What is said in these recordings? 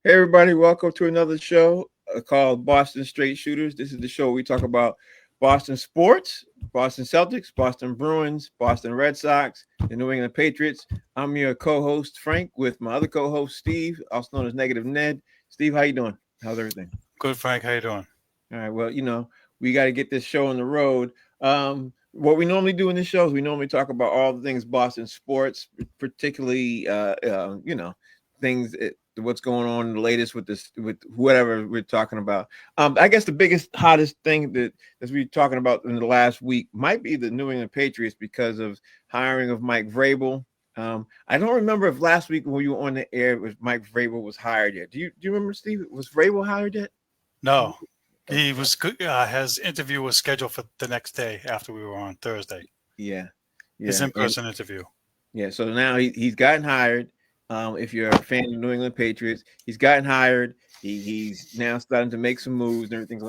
Hey everybody, welcome to another show called Boston Straight Shooters. This is the show where we talk about Boston sports, Boston Celtics, Boston Bruins, Boston Red Sox, the New England Patriots. I'm your co-host Frank with my other co-host Steve, also known as Negative Ned. Steve, how you doing? How's everything? Good, Frank. How you doing? All right. Well, we got to get this show on the road. What we normally do in this show is we normally talk about all the things Boston sports, particularly, things what's going on the latest with this with whatever we're talking about. I guess the biggest, hottest thing that as we're talking about in the last week might be the New England Patriots because of hiring of Mike Vrabel. I don't remember if last week when you were on the air, it was Mike Vrabel was hired yet. Do you remember, Steve? Was Vrabel hired yet? No, he Okay. was good. His interview was scheduled for the next day after we were on Thursday. Yeah, His yeah, and in-person interview. yeah. So now he's gotten hired. If you're a fan of the New England Patriots, he's gotten hired. He's now starting to make some moves and everything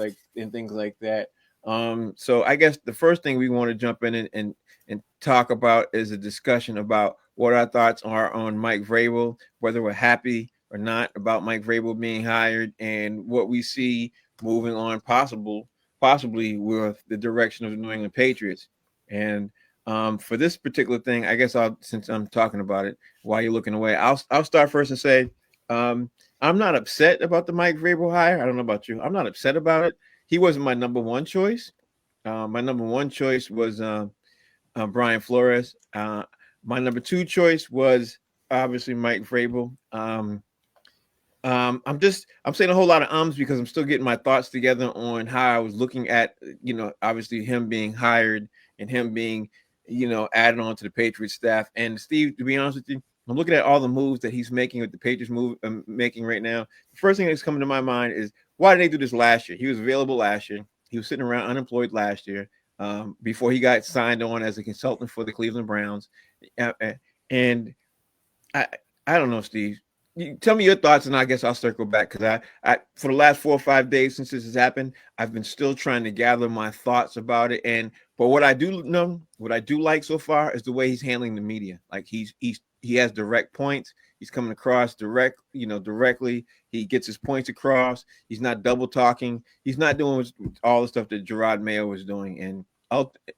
like that. So I guess the first thing we want to jump in and talk about is a discussion about what our thoughts are on Mike Vrabel, whether we're happy or not about Mike Vrabel being hired, and what we see moving on possibly with the direction of the New England Patriots. And for this particular thing, I guess since I'm talking about it while you're looking away, I'll start first and say um, I'm not upset about the Mike Vrabel hire. I don't know about you. I'm not upset about it. He wasn't my number one choice. My number one choice was Brian Flores. My number two choice was obviously Mike Vrabel. I'm saying a whole lot of ums because I'm still getting my thoughts together on how I was looking at, obviously him being hired and him being, added on to the Patriots staff. And Steve, to be honest with you, I'm looking at all the moves that he's making with the Patriots making right now. The first thing that's coming to my mind is, why did they do this last year? He was available last year. He was sitting around unemployed last year, before he got signed on as a consultant for the Cleveland Browns. And I I don't know, Steve. You tell me your thoughts, and I guess I'll circle back because I for the last 4 or 5 days since this has happened, I've been still trying to gather my thoughts about it. And but what I do know, what I do like so far is the way he's handling the media. Like he has direct points. He's coming across directly. He gets his points across. He's not double talking. He's not doing all the stuff that Gerard Mayo was doing. And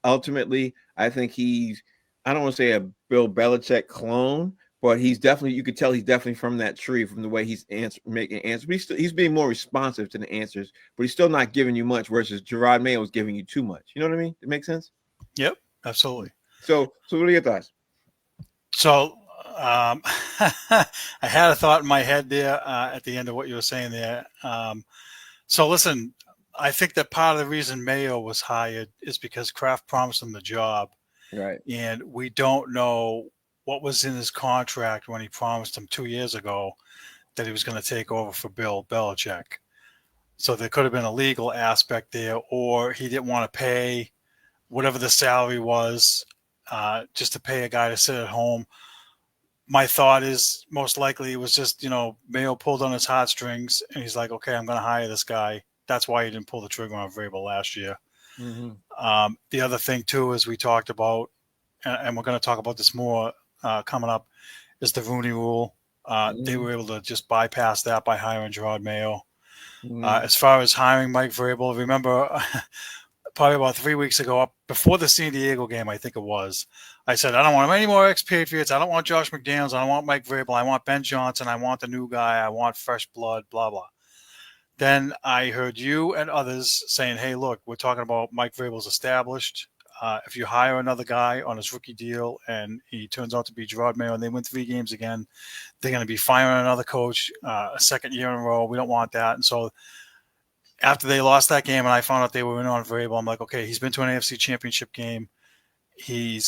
ultimately, I think I don't want to say a Bill Belichick clone, but he's definitely, you could tell he's definitely from that tree from the way he's making answers. But he's being more responsive to the answers, but he's still not giving you much. Versus Gerard Mayo is giving you too much. You know what I mean? It makes sense. Yep, absolutely. So what are your thoughts? So I had a thought in my head there at the end of what you were saying there. So listen, I think that part of the reason Mayo was hired is because Kraft promised him the job, Right. and we don't know what was in his contract when he promised him 2 years ago that he was going to take over for Bill Belichick. So there could have been a legal aspect there, or he didn't want to pay whatever the salary was just to pay a guy to sit at home. My thought is most likely it was just, Mayo pulled on his heartstrings and he's like, okay, I'm going to hire this guy. That's why he didn't pull the trigger on Vrabel last year. Mm-hmm. The other thing, too, is we talked about, and we're going to talk about this more coming up, is the Rooney Rule. They Mm-hmm. were able to just bypass that by hiring Gerard Mayo. Mm-hmm. As far as hiring Mike Vrabel, remember probably about 3 weeks ago, up before the San Diego game, I think it was, I said, I don't want any more expatriates. I don't want Josh McDaniels. I don't want Mike Vrabel. I want Ben Johnson. I want the new guy. I want fresh blood, blah, blah. Then I heard you and others saying, hey, look, we're talking about Mike Vrabel's established. If you hire another guy on his rookie deal and he turns out to be Gerard Mayo and they win 3 games again, they're going to be firing another coach a second year in a row. We don't want that. And so after they lost that game and I found out they were in on Vrabel, I'm like, okay, he's been to an AFC championship game. He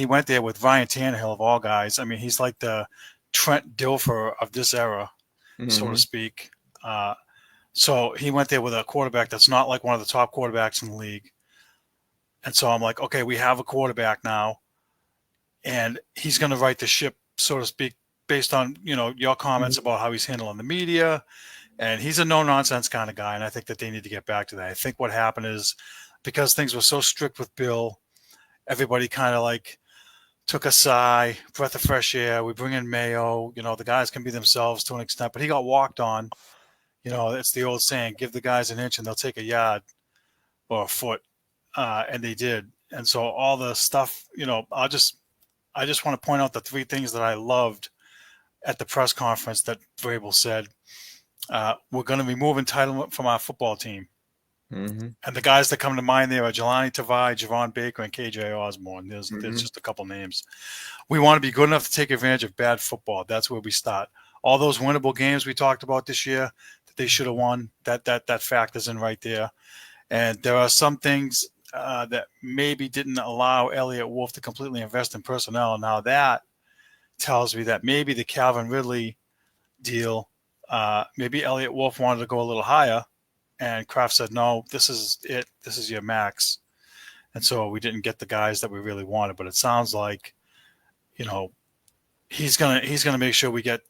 went there with Ryan Tannehill of all guys. I mean, he's like the Trent Dilfer of this era, so to Mm-hmm. speak. So he went there with a quarterback that's not like one of the top quarterbacks in the league. And so I'm like, okay, we have a quarterback now, and he's going to right the ship, so to speak, based on your comments Mm-hmm. about how he's handling the media. And he's a no nonsense kind of guy, and I think that they need to get back to that. I think what happened is because things were so strict with Bill, everybody kind of like took a sigh, breath of fresh air. We bring in Mayo. The guys can be themselves to an extent, but he got walked on. It's the old saying, give the guys an inch and they'll take a yard or a foot. And they did. And so all the stuff, I just want to point out the three things that I loved at the press conference that Vrabel said. We're going to remove entitlement from our football team. Mm-hmm. And the guys that come to mind there are Jelani Tavai, Javon Baker, and KJ Osborne. There's Mm-hmm. just a couple names. We want to be good enough to take advantage of bad football. That's where we start. All those winnable games we talked about this year that they should have won, that factors in right there. And there are some things that maybe didn't allow Elliott Wolf to completely invest in personnel. Now that tells me that maybe the Calvin Ridley deal, maybe Elliott Wolf wanted to go a little higher, and Kraft said, no, this is it. This is your max. And so we didn't get the guys that we really wanted. But it sounds like, he's gonna make sure we get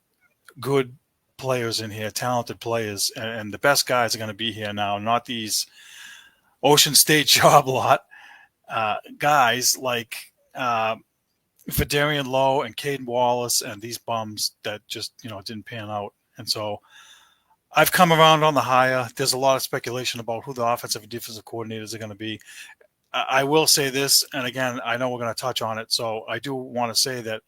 good players in here, talented players, and the best guys are going to be here now, not these Ocean State job lot guys like Vidarian Lowe and Caden Wallace and these bums that just didn't pan out. And so I've come around on the hire. There's a lot of speculation about who the offensive and defensive coordinators are going to be. I will say this, and again, I know we're going to touch on it, so I do want to say that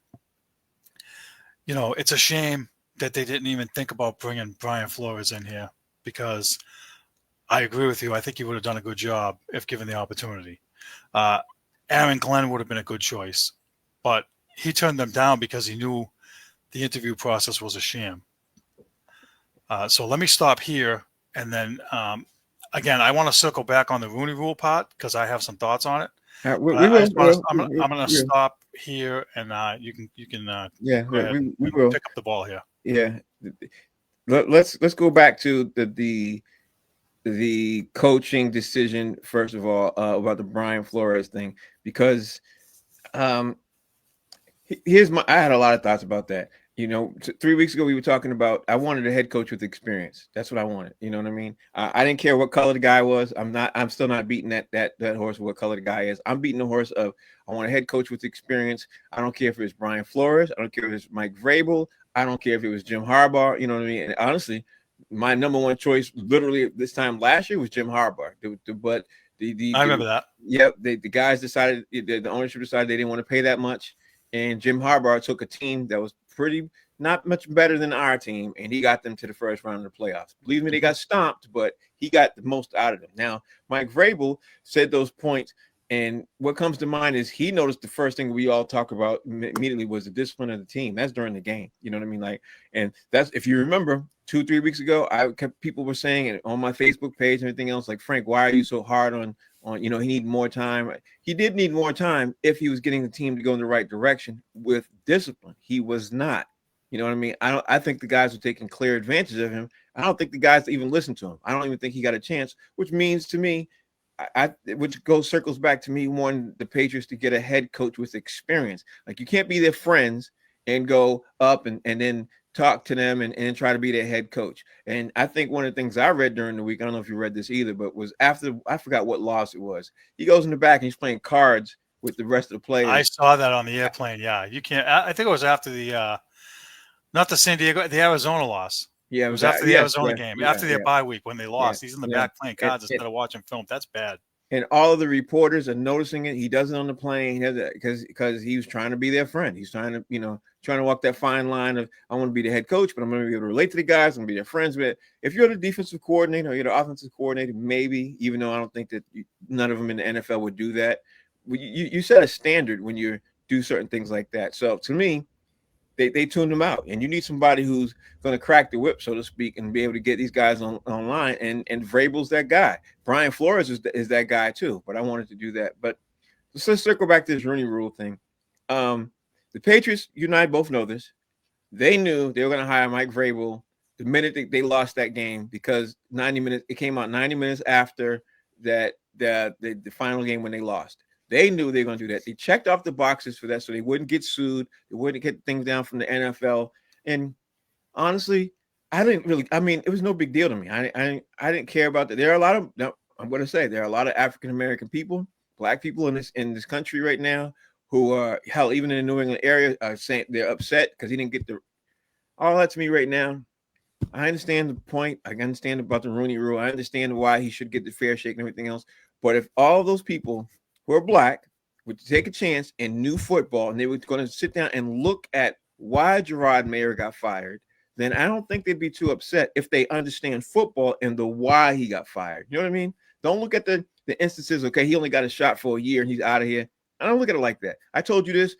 it's a shame that they didn't even think about bringing Brian Flores in here, because I agree with you. I think he would have done a good job if given the opportunity. Aaron Glenn would have been a good choice, but he turned them down because he knew the interview process was a sham. So let me stop here. And then, again, I want to circle back on the Rooney Rule part because I have some thoughts on it. I'm going to stop here, and you can we will pick up the ball here. Yeah, let's go back to the coaching decision first of all about the Brian Flores thing, because I had a lot of thoughts about that. 3 weeks ago we were talking about I wanted a head coach with experience. That's what I wanted. You know what I mean? I didn't care what color the guy was. I'm still not beating that horse what color the guy is. I'm beating the horse of I want a head coach with experience. I don't care if it was Brian Flores. I don't care if it was Mike Vrabel. I don't care if it was Jim Harbaugh. You know what I mean? And honestly, my number one choice literally this time last year was Jim Harbaugh. But I remember that. Yep. The guys decided, the ownership decided they didn't want to pay that much. And Jim Harbaugh took a team that was not much better than our team, and he got them to the first round of the playoffs. Believe me, they got stomped, but he got the most out of them. Now, Mike Vrabel said those points, and what comes to mind is he noticed the first thing we all talk about immediately was the discipline of the team. That's during the game. You know what I mean? And that's, if you remember 2-3 weeks ago, people were saying it on my Facebook page and everything else, like, Frank, why are you so hard on he needed more time. He did need more time if he was getting the team to go in the right direction with discipline. He was not. You know what I mean? I think the guys were taking clear advantage of him. I don't think the guys even listened to him. I don't even think he got a chance, which means to me, which circles back to me wanting the Patriots to get a head coach with experience. Like, you can't be their friends and go up and then talk to them and try to be their head coach. And I think one of the things I read during the week, I don't know if you read this either, but was after, I forgot what loss it was. He goes in the back and he's playing cards with the rest of the players. I saw that on the airplane. Yeah, you can't. I think it was after the not the San Diego, the Arizona loss. Yeah, it was after the Arizona game, after their bye week when they lost. Yeah, he's in the back playing cards instead of watching film. That's bad. And all of the reporters are noticing it. He does it on the plane because he was trying to be their friend. He's trying to walk that fine line of, I want to be the head coach, but I'm going to be able to relate to the guys. I'm going to be their friends. But if you're the defensive coordinator or you're the offensive coordinator, maybe, even though I don't think that none of them in the NFL would do that, you set a standard when you do certain things like that. So to me, they tuned him out, and you need somebody who's going to crack the whip, so to speak, and be able to get these guys online. And Vrabel's that guy. Brian Flores is that guy too. But I wanted to do that. But let's circle back to this Rooney Rule thing. The Patriots, you and I both know this. They knew they were going to hire Mike Vrabel the minute they lost that game, because 90 minutes. It came out 90 minutes after that the final game when they lost. They knew they were going to do that. They checked off the boxes for that so they wouldn't get sued. They wouldn't get things down from the NFL. And honestly, it was no big deal to me. I didn't care about that. There are a lot of, I'm going to say, there are a lot of African-American people, Black people in this country right now who are hell even in the New England area are saying they're upset because he didn't get the all that to me right now. I understand the point. I understand about the Rooney Rule. I understand why he should get the fair shake and everything else. But if all those people who are black would take a chance in new football and they were going to sit down and look at why Gerard Mayer got fired, then I don't think they'd be too upset if they understand football and the why he got fired. You know what I mean? Don't look at the instances. Okay, he only got a shot for a year and he's out of here. I don't look at it like that. I told you this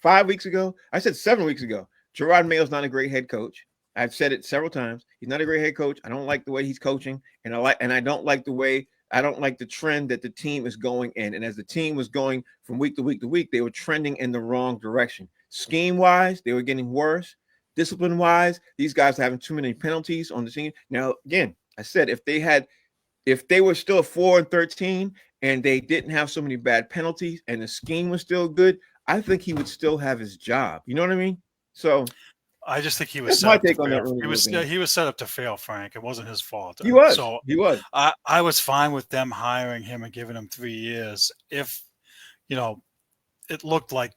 5 weeks ago. I said 7 weeks ago. Gerard Mayer's not a great head coach. I've said it several times. He's not a great head coach. I don't like the way he's coaching, and I don't like the trend that the team is going in. And as the team was going from week to week to week, they were trending in the wrong direction. Scheme wise, they were getting worse. Discipline wise, these guys are having too many penalties on the team. Now, again, I said if they were still 4-13 and they didn't have so many bad penalties and the scheme was still good, I think he would still have his job. You know what I mean? So I just think he was that's set my up to take on that. fail. He was set up to fail, Frank. It wasn't his fault. He was. So He was. I was fine with them hiring him and giving him 3 years if, it looked like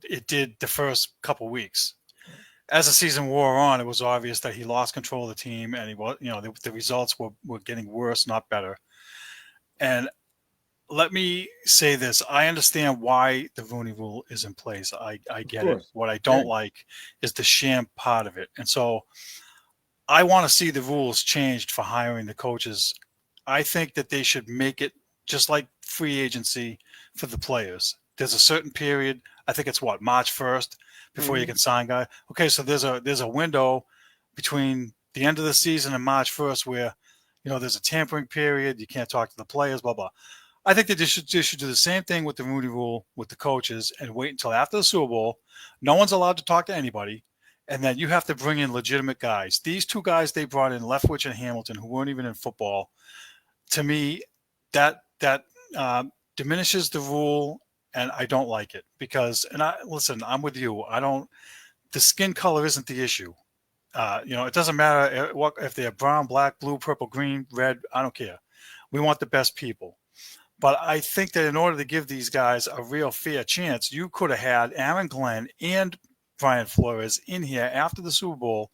it did the first couple weeks. As the season wore on, it was obvious that he lost control of the team, and he was, the results were getting worse, not better. And let me say this. I understand why the Rooney Rule is in place. I get it. What I don't like is the sham part of it. And so I want to see the rules changed for hiring the coaches. I think that they should make it just like free agency for the players. There's a certain period. I think it's March 1st before you can sign guys. Okay, so there's a window between the end of the season and March 1st where, there's a tampering period. You can't talk to the players, blah, blah. I think that they should do the same thing with the Rooney Rule with the coaches and wait until after the Super Bowl. No one's allowed to talk to anybody. And then you have to bring in legitimate guys. These two guys they brought in, Leftwich and Hamilton, who weren't even in football. To me, that diminishes the rule, and I don't like it because. And listen, I'm with you. The skin color isn't the issue. It doesn't matter if they're brown, black, blue, purple, green, red. I don't care. We want the best people. But I think that in order to give these guys a real fair chance, you could have had Aaron Glenn and Brian Flores in here after the Super Bowl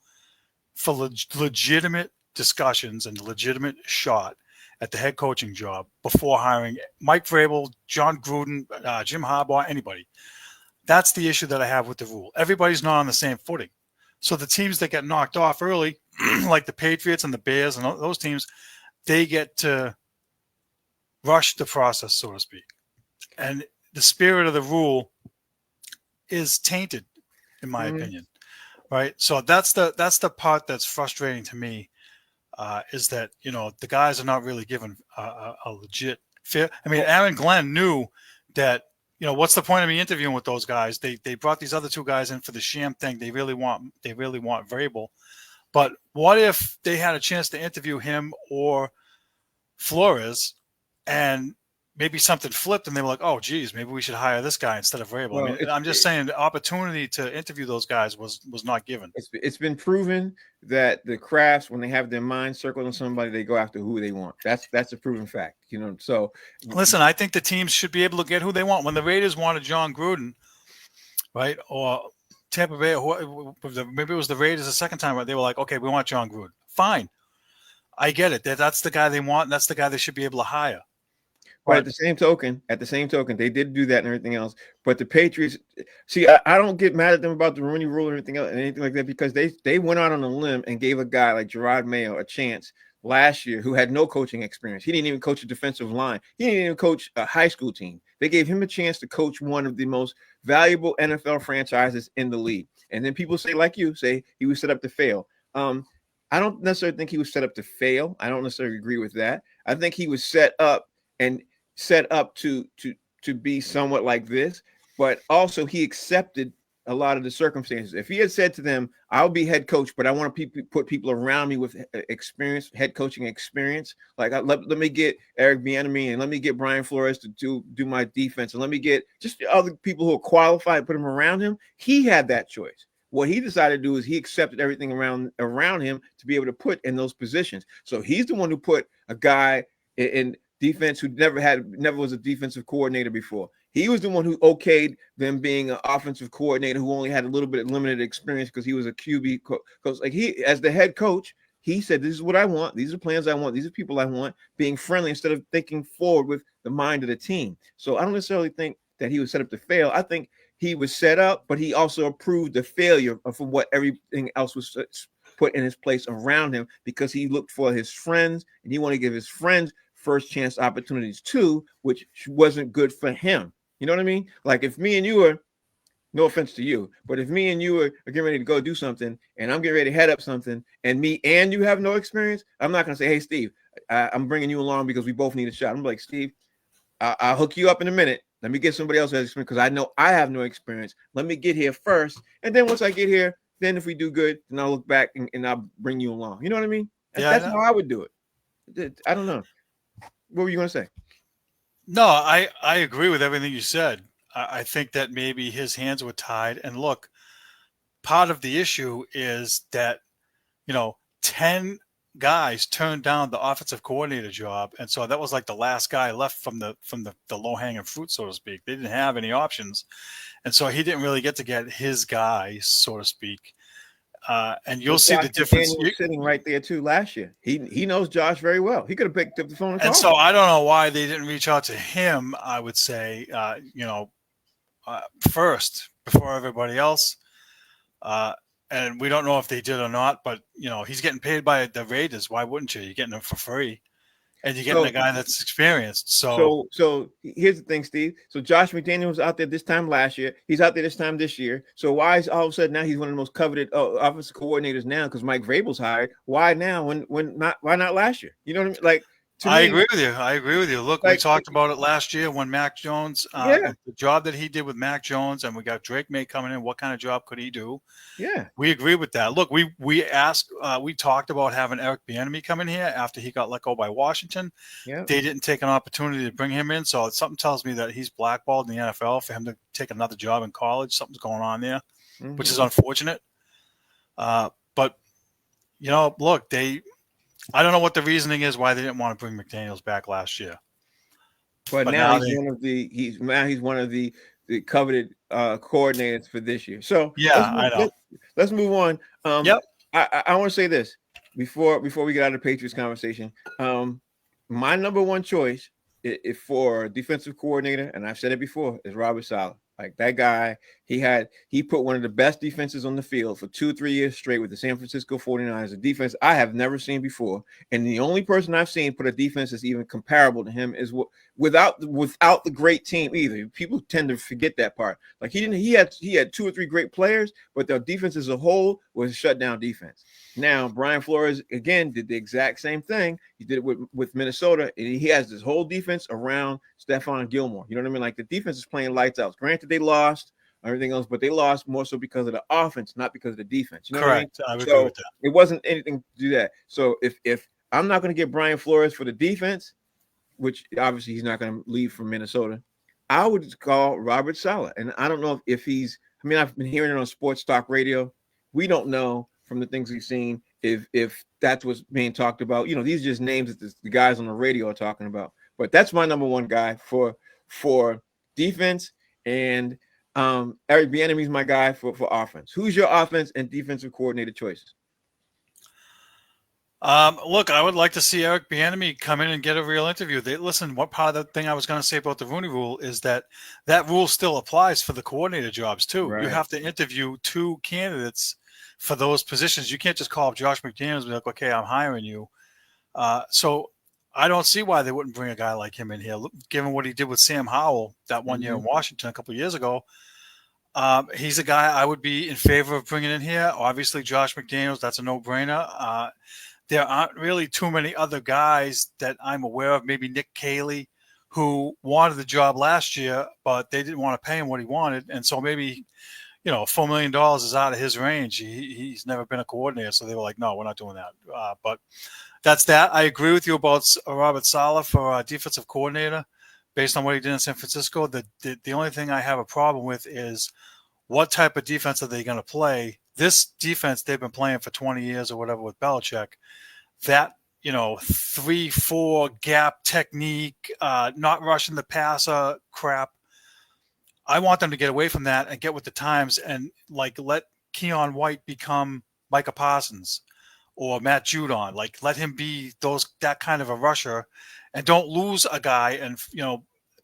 for legitimate discussions and legitimate shot at the head coaching job before hiring Mike Vrabel, John Gruden, Jim Harbaugh, anybody. That's the issue that I have with the rule. Everybody's not on the same footing. So the teams that get knocked off early, like the Patriots and the Bears and those teams, they get to rush the process, so to speak. And the spirit of the rule is tainted, in my opinion. Right? So that's the part that's frustrating to me, is that, the guys are not really given a legit fair. I mean, Aaron Glenn knew that, what's the point of me interviewing with those guys? They brought these other two guys in for the sham thing. They really want Vrabel. But what if they had a chance to interview him or Flores, and maybe something flipped and they were like, oh, geez, maybe we should hire this guy instead of Vrabel. Well, I'm just saying the opportunity to interview those guys was not given. It's been proven that the Crafts, when they have their mind circled on somebody, they go after who they want. That's a proven fact. So listen, I think the teams should be able to get who they want. When the Raiders wanted John Gruden, right, or Tampa Bay, maybe it was the Raiders the second time, right, they were like, okay, we want John Gruden. Fine. I get it. That's the guy they want, and that's the guy they should be able to hire. But at the same token, they did do that and everything else. But the Patriots, see, I don't get mad at them about the Rooney Rule or anything else and anything like that, because they went out on a limb and gave a guy like Gerard Mayo a chance last year who had no coaching experience. He didn't even coach a defensive line. He didn't even coach a high school team. They gave him a chance to coach one of the most valuable NFL franchises in the league. And then people say, like you say, he was set up to fail. I don't necessarily think he was set up to fail. I don't necessarily agree with that. I think he was set up to be somewhat like this, but also he accepted a lot of the circumstances. If he had said to them, I'll be head coach, but I want to put people around me with experience, head coaching experience. Like let me get Eric Bieniemy and let me get Brian Flores to do my defense. And let me get just other people who are qualified, put them around him. He had that choice. What he decided to do is he accepted everything around him to be able to put in those positions. So he's the one who put a guy in defense who never was a defensive coordinator before. He was the one who okayed them being an offensive coordinator who only had a little bit of limited experience because he was a QB coach. Like he, as the head coach, he said, "This is what I want. These are plans I want. These are people I want." Being friendly instead of thinking forward with the mind of the team. So I don't necessarily think that he was set up to fail. I think he was set up, but he also approved the failure from what everything else was put in his place around him because he looked for his friends and he wanted to give his friends first chance opportunities too, which wasn't good for him. You know what I mean? Like if me and you are, no offense to you, but if me and you are getting ready to go do something and I'm getting ready to head up something and me and you have no experience, I'm not going to say, hey, Steve, I'm bringing you along because we both need a shot. I'm like, Steve, I'll hook you up in a minute. Let me get somebody else who has experience because I know I have no experience. Let me get here first. And then once I get here, then if we do good, then I'll look back and I'll bring you along. You know what I mean? That's how I would do it. I don't know. What were you going to say? No, I agree with everything you said. I think that maybe his hands were tied. And look, part of the issue is that, 10 guys turned down the offensive coordinator job. And so that was like the last guy left from the low hanging fruit, so to speak. They didn't have any options. And so he didn't really get his guy, so to speak. And you'll see the difference. Was sitting right there too last year. He knows Josh very well. He could have picked up the phone and so I don't know why they didn't reach out to him. I would say, first before everybody else. And we don't know if they did or not. But he's getting paid by the Raiders. Why wouldn't you? You're getting him for free. And you're getting a guy that's experienced. So here's the thing, Steve. So Josh McDaniels was out there this time last year. He's out there this time this year. So why is all of a sudden now he's one of the most coveted offensive coordinators now because Mike Vrabel's hired? Why now? Why not last year? You know what I mean? Like I agree with you. Look, we talked about it last year when Mac Jones, the job that he did with Mac Jones, and we got Drake May coming in. What kind of job could he do? Yeah, we agree with that. Look, we talked about having Eric Bieniemy come in here after he got let go by Washington. Yeah, they didn't take an opportunity to bring him in, so something tells me that he's blackballed in the NFL for him to take another job in college. Something's going on there, which is unfortunate. But look, I don't know what the reasoning is why they didn't want to bring McDaniels back last year. But now he's one of the coveted coordinators for this year. So I know. Let's move on. Yep. I want to say this before we get out of the Patriots conversation. My number one choice for defensive coordinator, and I've said it before, is Robert Saleh. Like that guy, he put one of the best defenses on the field for 2-3 years straight with the San Francisco 49ers, a defense I have never seen before. And the only person I've seen put a defense that's even comparable to him is without the great team either. People tend to forget that part. Like he had 2 or 3 great players, but the defense as a whole was a shutdown defense. Now, Brian Flores, again, did the exact same thing. He did it with Minnesota, and he has this whole defense around Stephon Gilmore. You know what I mean? Like the defense is playing lights out. Granted, they lost everything else, but they lost more so because of the offense, not because of the defense. You know Correct. What I mean? I would agree with that. It wasn't anything to do that. So if I'm not going to get Brian Flores for the defense, which obviously he's not going to leave from Minnesota, I would call Robert Saleh. And I don't know if he's – I mean, I've been hearing it on sports talk radio. We don't know from the things we've seen if that's what's being talked about. These are just names that the guys on the radio are talking about. But that's my number one guy for defense. And Eric Bieniemy is my guy for offense. Who's your offense and defensive coordinator choices? Look, I would like to see Eric Bieniemy come in and get a real interview. Listen, what part of the thing I was going to say about the Rooney Rule is that rule still applies for the coordinator jobs too. Right. You have to interview 2 candidates for those positions. You can't just call up Josh McDaniels and be like, okay, I'm hiring you. So I don't see why they wouldn't bring a guy like him in here, given what he did with Sam Howell that one year in Washington a couple of years ago. He's a guy I would be in favor of bringing in here. Obviously, Josh McDaniels, that's a no-brainer. There aren't really too many other guys that I'm aware of. Maybe Nick Caley, who wanted the job last year, but they didn't want to pay him what he wanted. And so maybe, $4 million is out of his range. He's never been a coordinator. So they were like, no, we're not doing that. But that's that. I agree with you about Robert Saleh for defensive coordinator based on what he did in San Francisco. The only thing I have a problem with is what type of defense are they going to play? This defense they've been playing for 20 years or whatever with Belichick, that, 3-4 gap technique, not rushing the passer crap. I want them to get away from that and get with the times and like let Keon White become Micah Parsons or Matt Judon. Like let him be that kind of a rusher, and don't lose a guy. And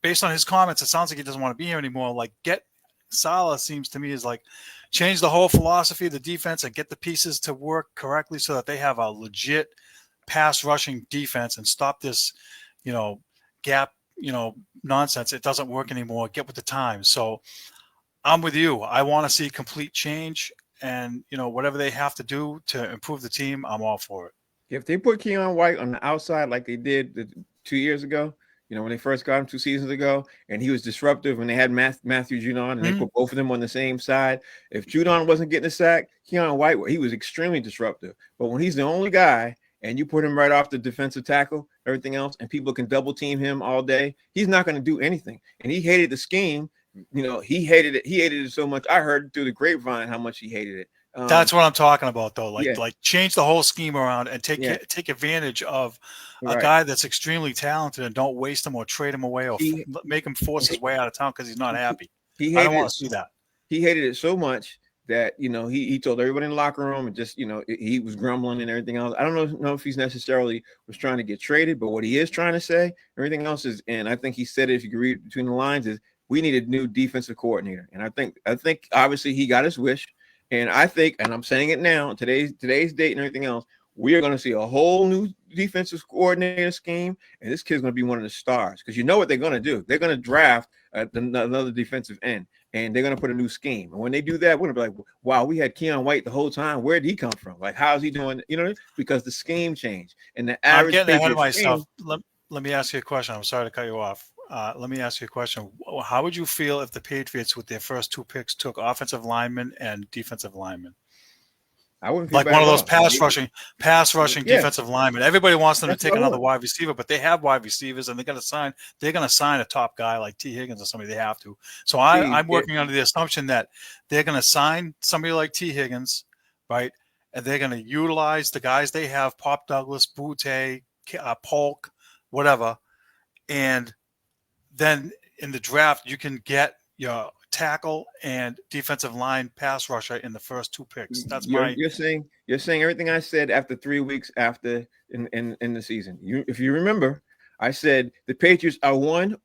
based on his comments, it sounds like he doesn't want to be here anymore. Like get Saleh seems to me is like change the whole philosophy of the defense and get the pieces to work correctly so that they have a legit pass rushing defense and stop this, gap, nonsense. It doesn't work anymore. Get with the times. So I'm with you. I want to see complete change, and whatever they have to do to improve the team, I'm all for it. If they put Keon White on the outside like they did 2 years ago, when they first got him 2 seasons ago, and he was disruptive, and they had Matthew Judon, and they put both of them on the same side. If Judon wasn't getting a sack, Keon White, he was extremely disruptive. But when he's the only guy, and you put him right off the defensive tackle, everything else, and people can double team him all day, he's not going to do anything. And he hated the scheme. He hated it. He hated it so much. I heard through the grapevine how much he hated it. That's what I'm talking about, though. Like change the whole scheme around and take advantage of a guy that's extremely talented, and don't waste him or trade him away or make him force his way out of town because he's not happy. I don't want to see that. He hated it so much that he told everybody in the locker room, and just he was grumbling and everything else. I don't know if he's necessarily was trying to get traded, but what he is trying to say, everything else is, and I think he said it, if you can read between the lines, is we need a new defensive coordinator. And I think obviously he got his wish. And I think, and I'm saying it now, today's date and everything else, we are going to see a whole new defensive coordinator scheme, and this kid's going to be one of the stars, because you know what they're going to do. They're going to draft another defensive end, and they're going to put a new scheme. And when they do that, we're going to be like, wow, we had Keon White the whole time. Where did he come from? Like, how's he doing? Because the scheme changed. And the average. I'm getting ahead of myself. Let me ask you a question. I'm sorry to cut you off. Let me ask you a question. How would you feel if the Patriots, with their first 2 picks, took offensive linemen and defensive linemen? I wouldn't feel like one of those pass rushing defensive linemen. Everybody wants them to take another wide receiver, but they have wide receivers, and they're going to sign a top guy like T. Higgins or somebody. They have to. So I'm working under the assumption that they're going to sign somebody like T. Higgins, right? And they're going to utilize the guys they have: Pop Douglas, Butte, Polk, whatever. And then in the draft, you can get your tackle and defensive line pass rusher in the first 2 picks. That's you're saying everything I said after 3 weeks after in the season. If you remember, I said the Patriots are one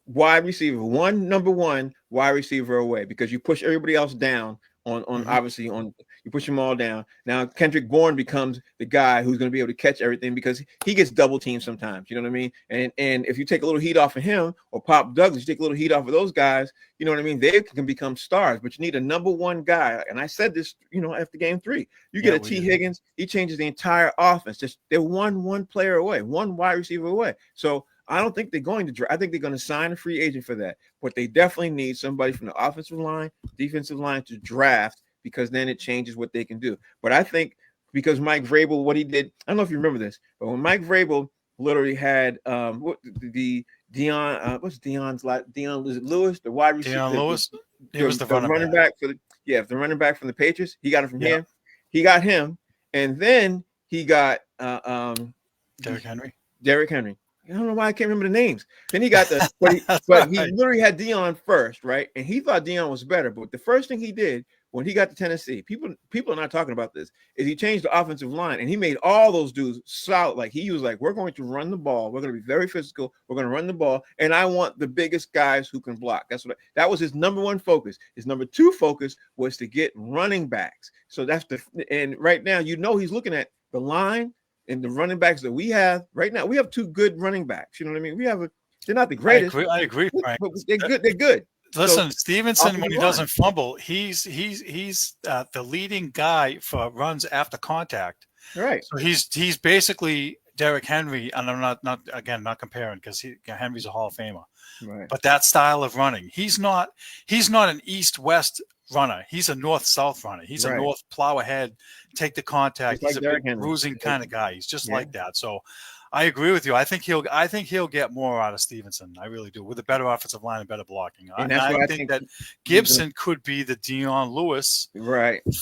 number one wide receiver away, because you push everybody else down obviously you push them all down. Now Kendrick Bourne becomes the guy who's going to be able to catch everything, because he gets double teamed sometimes. You know what I mean? And if you take a little heat off of him, or Pop Douglas, you take a little heat off of those guys, you know what I mean? They can become stars, but you need a number one guy. And I said this, after game 3, you get a T. Higgins, he changes the entire offense. Just they're one player away, one wide receiver away. So I don't think they're going to draft. I think they're going to sign a free agent for that. But they definitely need somebody from the offensive line, defensive line to draft, because then it changes what they can do. But I think because Mike Vrabel, what he did, I don't know if you remember this, but when Mike Vrabel literally had Dion Lewis, the wide receiver. Dion Lewis? He was the running back for the running back from the Patriots. He got him from here. He got him, and then he got Derrick Henry. I don't know why I can't remember the names. Then he got but he literally had Dion first, right? And he thought Dion was better. But the first thing he did when he got to Tennessee, people are not talking about this, is he changed the offensive line, and he made all those dudes solid. Like, he was like, we're going to run the ball. We're going to be very physical. We're going to run the ball. And I want the biggest guys who can block. That was his number one focus. His number 2 focus was to get running backs. So and right now, he's looking at the line and the running backs that we have right now. We have 2 good running backs. You know what I mean? They're not the greatest. I agree. But they're good. They're good. Listen, Stevenson, when he doesn't fumble, he's the leading guy for runs after contact. Right. So he's basically Derrick Henry, and I'm not comparing, because Henry's a Hall of Famer. Right. But that style of running, he's not an east-west runner. He's a north-south runner. He's a north plow ahead, take the contact. He's a big bruising kind of guy. He's just like that. So I agree with you. I think he'll get more out of Stevenson. I really do, with a better offensive line and better blocking. And I think that Gibson could be the Dion Lewis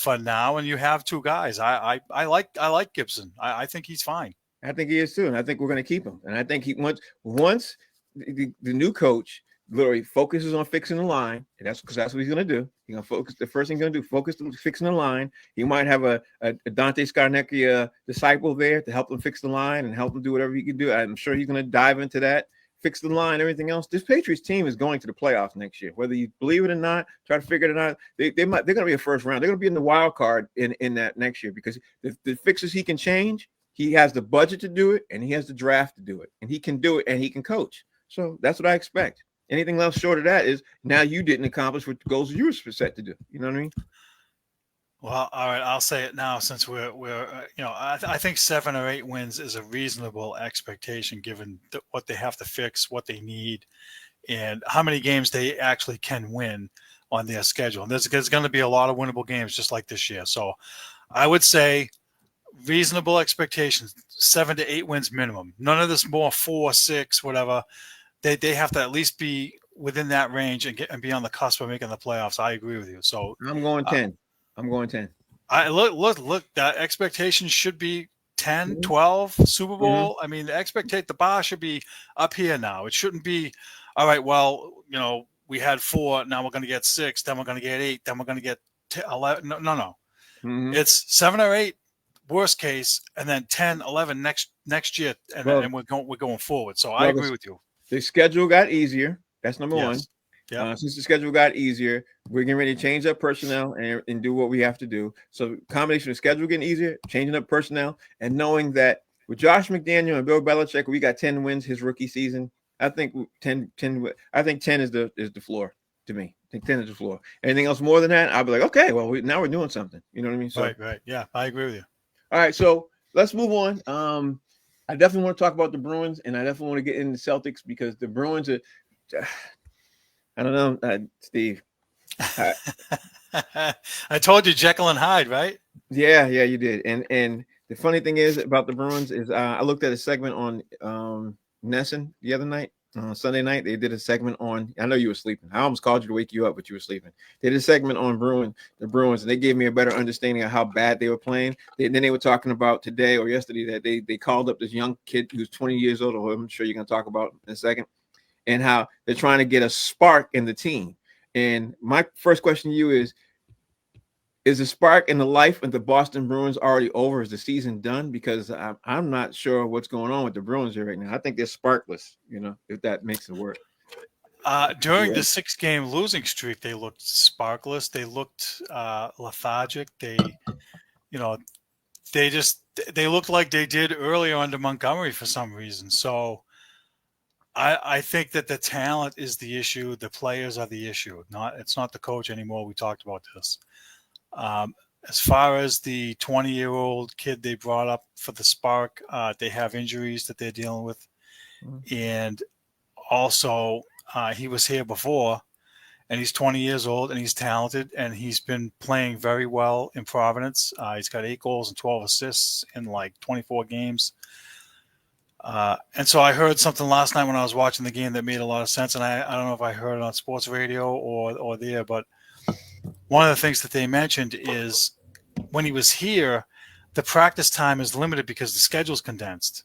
for now. And you have 2 guys. I like Gibson. I think he's fine. I think he is too, and I think we're going to keep him. And I think once the new coach literally focuses on fixing the line, and that's because that's what he's going to do. He's going to focus. The first thing he's going to do, focus on fixing the line. He might have a Dante Scarnecchia disciple there to help him fix the line and help him do whatever he can do. I'm sure he's going to dive into that, fix the line, everything else. This Patriots team is going to the playoffs next year, whether you believe it or not. Try to figure it out. They're going to be a first round. They're going to be in the wild card in that next year because the fixes he can change. He has the budget to do it, and he has the draft to do it, and he can do it, and he can coach. So that's what I expect. Anything else short of that is now you didn't accomplish what the goals you were set to do. You know what I mean? Well, all right, I'll say it now since we're I think 7 or 8 wins is a reasonable expectation given what they have to fix, what they need, and how many games they actually can win on their schedule. And there's going to be a lot of winnable games just like this year. So I would say reasonable expectations, 7 to 8 wins minimum. None of this more 4, 6, whatever. They have to at least be within that range and be on the cusp of making the playoffs. I agree with you. So I'm going 10. I'm going 10. I look. That expectation should be 10, 12 Super Bowl. I mean, the bar should be up here now. It shouldn't be, all right, well, we had 4, now we're going to get 6, then we're going to get 8, then we're going to get 11. No. It's 7 or 8 worst case, and then 10, 11 next year, and we're going forward. So I agree with you. The schedule got easier. That's number one. Yeah. Since the schedule got easier, we're getting ready to change up personnel and do what we have to do. So combination of schedule getting easier, changing up personnel, and knowing that with Josh McDaniel and Bill Belichick, we got 10 wins his rookie season. I think 10 is the floor to me. I think 10 is the floor. Anything else more than that, I'll be like, okay, well, now we're doing something. You know what I mean? So, right. Yeah, I agree with you. All right, so let's move on. I definitely want to talk about the Bruins, and I definitely want to get into the Celtics because the Bruins are I don't know, Steve. I told you Jekyll and Hyde, right? Yeah, you did. And the funny thing is about the Bruins is I looked at a segment on Nesson the other night. Sunday night, they did a segment on. I know you were sleeping. I almost called you to wake you up, but you were sleeping. They did a segment on the Bruins, and they gave me a better understanding of how bad they were playing. Then they were talking about today or yesterday that they called up this young kid who's 20 years old, who I'm sure you're going to talk about in a second, and how they're trying to get a spark in the team. And my first question to you is the spark in the life of the Boston Bruins already over? Is the season done? Because I'm not sure what's going on with the Bruins here right now. I think they're sparkless, if that makes it work. During the 6-game losing streak, they looked sparkless. They looked lethargic. They looked like they did earlier under Montgomery for some reason. So I think that the talent is the issue. The players are the issue. It's not the coach anymore. We talked about this. As far as the 20-year-old kid they brought up for the spark, they have injuries that they're dealing with. And also he was here before, and he's 20 years old, and he's talented, and he's been playing very well in Providence. He's got 8 goals and 12 assists in like 24 games. And so I heard something last night when I was watching the game that made a lot of sense, and I don't know if I heard it on sports radio or there, but one of the things that they mentioned is when he was here, the practice time is limited because the schedule's condensed.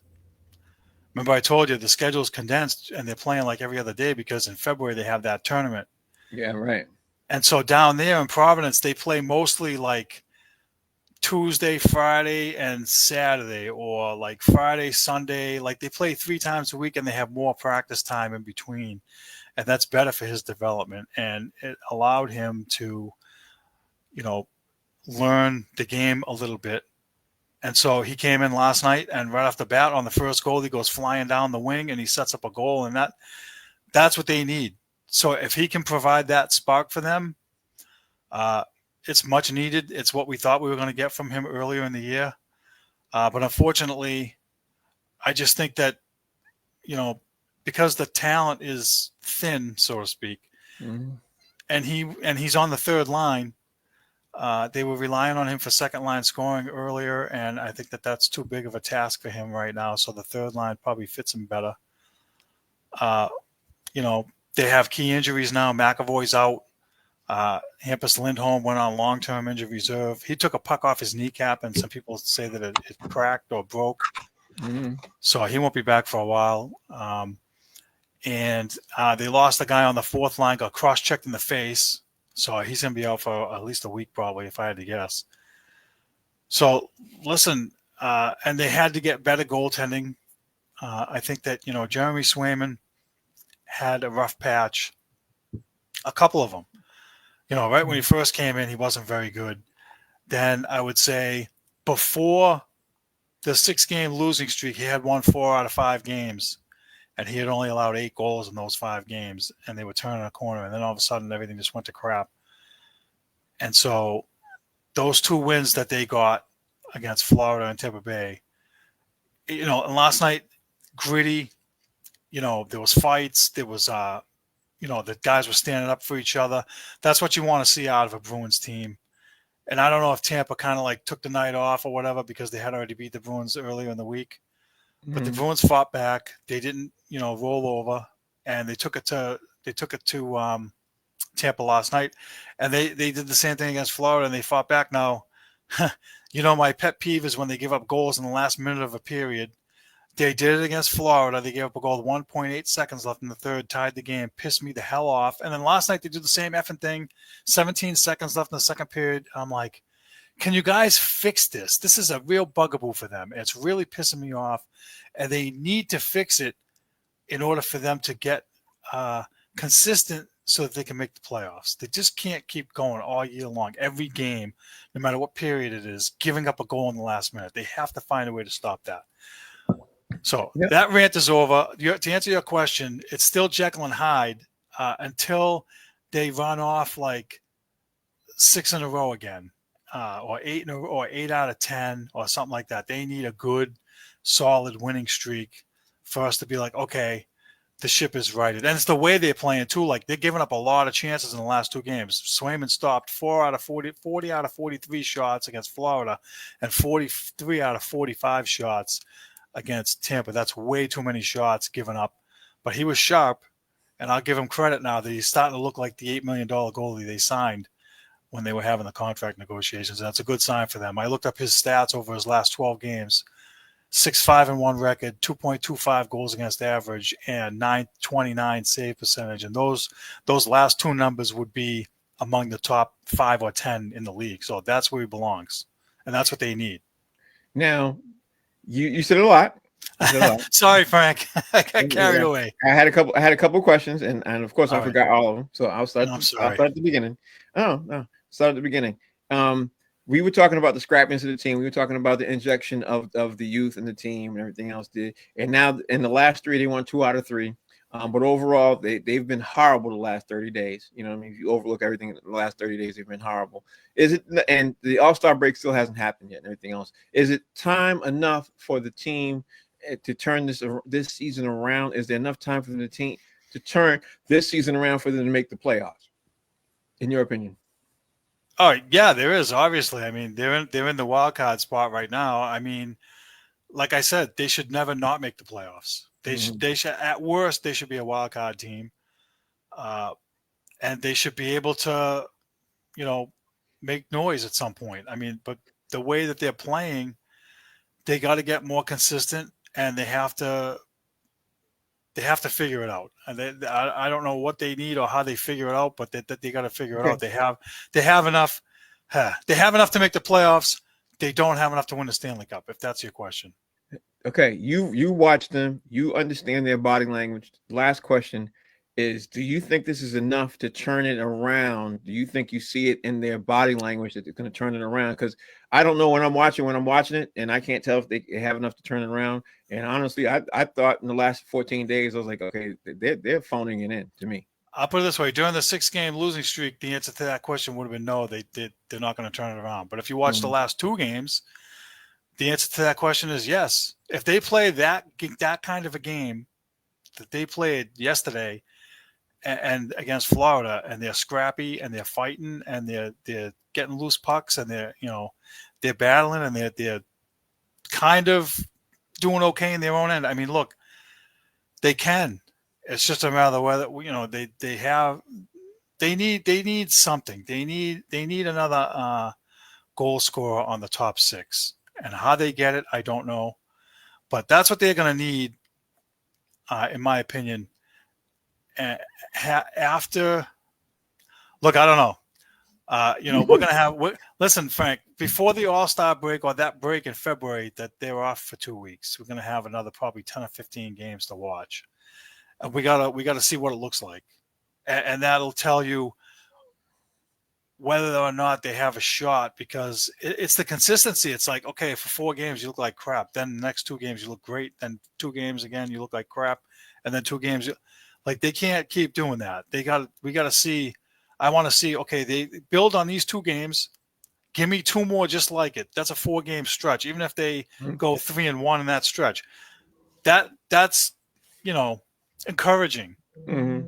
Remember I told you the schedule's condensed and they're playing like every other day because in February they have that tournament. Yeah, right. And so down there in Providence, they play mostly like Tuesday, Friday, and Saturday, or like Friday, Sunday. Like they play 3 times a week and they have more practice time in between. And that's better for his development. And it allowed him to, learn the game a little bit. And so he came in last night, and right off the bat on the first goal, he goes flying down the wing and he sets up a goal. And that's what they need. So if he can provide that spark for them, it's much needed. It's what we thought we were going to get from him earlier in the year. But unfortunately, I just think that, because the talent is thin, so to speak, and he's on the third line, they were relying on him for second line scoring earlier, and I think that that's too big of a task for him right now. So the third line probably fits him better. They have key injuries now. McAvoy's out. Hampus Lindholm went on long-term injury reserve. He took a puck off his kneecap, and some people say that it cracked or broke. So he won't be back for a while. And they lost the guy on the fourth line, got cross-checked in the face. So he's going to be out for at least a week probably, if I had to guess. So, listen, and they had to get better goaltending. I think that, Jeremy Swayman had a rough patch. A couple of them. Right when he first came in, he wasn't very good. Then I would say before the 6-game losing streak, he had won 4 out of 5 games. And he had only allowed 8 goals in those 5 games, and they were turning a corner. And then all of a sudden, everything just went to crap. And so those 2 wins that they got against Florida and Tampa Bay, and last night, gritty, there was fights. There was, the guys were standing up for each other. That's what you want to see out of a Bruins team. And I don't know if Tampa kind of like took the night off or whatever because they had already beat the Bruins earlier in the week. But the Bruins fought back. They didn't, roll over, and they took it to Tampa last night, and they did the same thing against Florida, and they fought back. Now, my pet peeve is when they give up goals in the last minute of a period. They did it against Florida. They gave up a goal with 1.8 seconds left in the third, tied the game, pissed me the hell off. And then last night they did the same effing thing, 17 seconds left in the second period. I'm like, can you guys fix this? This is a real bugaboo for them. It's really pissing me off, and they need to fix it in order for them to get consistent so that they can make the playoffs. They just can't keep going all year long, every game, no matter what period it is, giving up a goal in the last minute. They have to find a way to stop that. So that rant is over. To answer your question, it's still Jekyll and Hyde until they run off like 6 in a row again. Or 8 or 8 out of 10 or something like that. They need a good, solid winning streak for us to be like, okay, the ship is righted. And it's the way they're playing too. Like they're giving up a lot of chances in the last 2 games. Swayman stopped 40 out of 43 shots against Florida, and 43 out of 45 shots against Tampa. That's way too many shots given up. But he was sharp, and I'll give him credit now that he's starting to look like the $8 million goalie they signed when they were having the contract negotiations. That's a good sign for them. I looked up his stats over his last 12 games. 6-5-1 record, 2.25 goals against average, and .929 save percentage. And those last 2 numbers would be among the top 5 or 10 in the league. So that's where he belongs, and that's what they need. Now, you said a lot. Sorry, Frank. I got carried away. I had a couple of questions, and of course I forgot all of them. So I'll start. I'll start at the beginning. Start at the beginning. We were talking about the scrappiness of the team. We were talking about the injection of the youth in the team and everything else. And now in the last 3, they won 2 out of 3. But overall, they've been horrible the last 30 days. If you overlook everything in the last 30 days, they've been horrible. And the All-Star break still hasn't happened yet and everything else. Is it time enough for the team to turn this season around? Is there enough time for the team to turn this season around for them to make the playoffs, in your opinion? Oh, yeah, there is, obviously. I mean, they're in the wild card spot right now. I mean, like I said, they should never not make the playoffs. They should at worst, they should be a wild card team. And they should be able to, make noise at some point. I mean, but the way that they're playing, they got to get more consistent, and they have to figure it out. And I don't know what they need or how they figure it out, but they got to figure it out. They have enough. They have enough to make the playoffs. They don't have enough to win the Stanley Cup, if that's your question. Okay, you watch them. You understand their body language. Last question is, do you think this is enough to turn it around? Do you think you see it in their body language that they're going to turn it around? Because I don't know when I'm watching it, and I can't tell if they have enough to turn it around. And honestly, I thought in the last 14 days, I was like, okay, they're phoning it in to me. I'll put it this way. During the 6-game losing streak, the answer to that question would have been no, they're not going to turn it around. But if you watch the last 2 games, the answer to that question is yes. If they play that kind of a game that they played yesterday and against Florida, and they're scrappy and they're fighting and they're getting loose pucks and they're battling and they're kind of doing okay in their own end. I mean, look, they can. It's just a matter of whether they need something. They need another goal scorer on the top 6, and how they get it, I don't know, but that's what they're going to need, in my opinion, after, look, I don't know. We're going to listen, Frank, before the All-Star break or that break in February that they're off for 2 weeks, we're going to have another probably 10 or 15 games to watch. And we gotta see what it looks like. And that'll tell you whether or not they have a shot, because it's the consistency. It's like, okay, for 4 games you look like crap. Then the next 2 games you look great. Then 2 games again you look like crap. And then 2 games, like they can't keep doing that. We got to see. I want to see. Okay, they build on these 2 games. Give me 2 more just like it. That's a 4-game stretch. Even if they go 3-1 in that stretch, that's encouraging. Mm-hmm.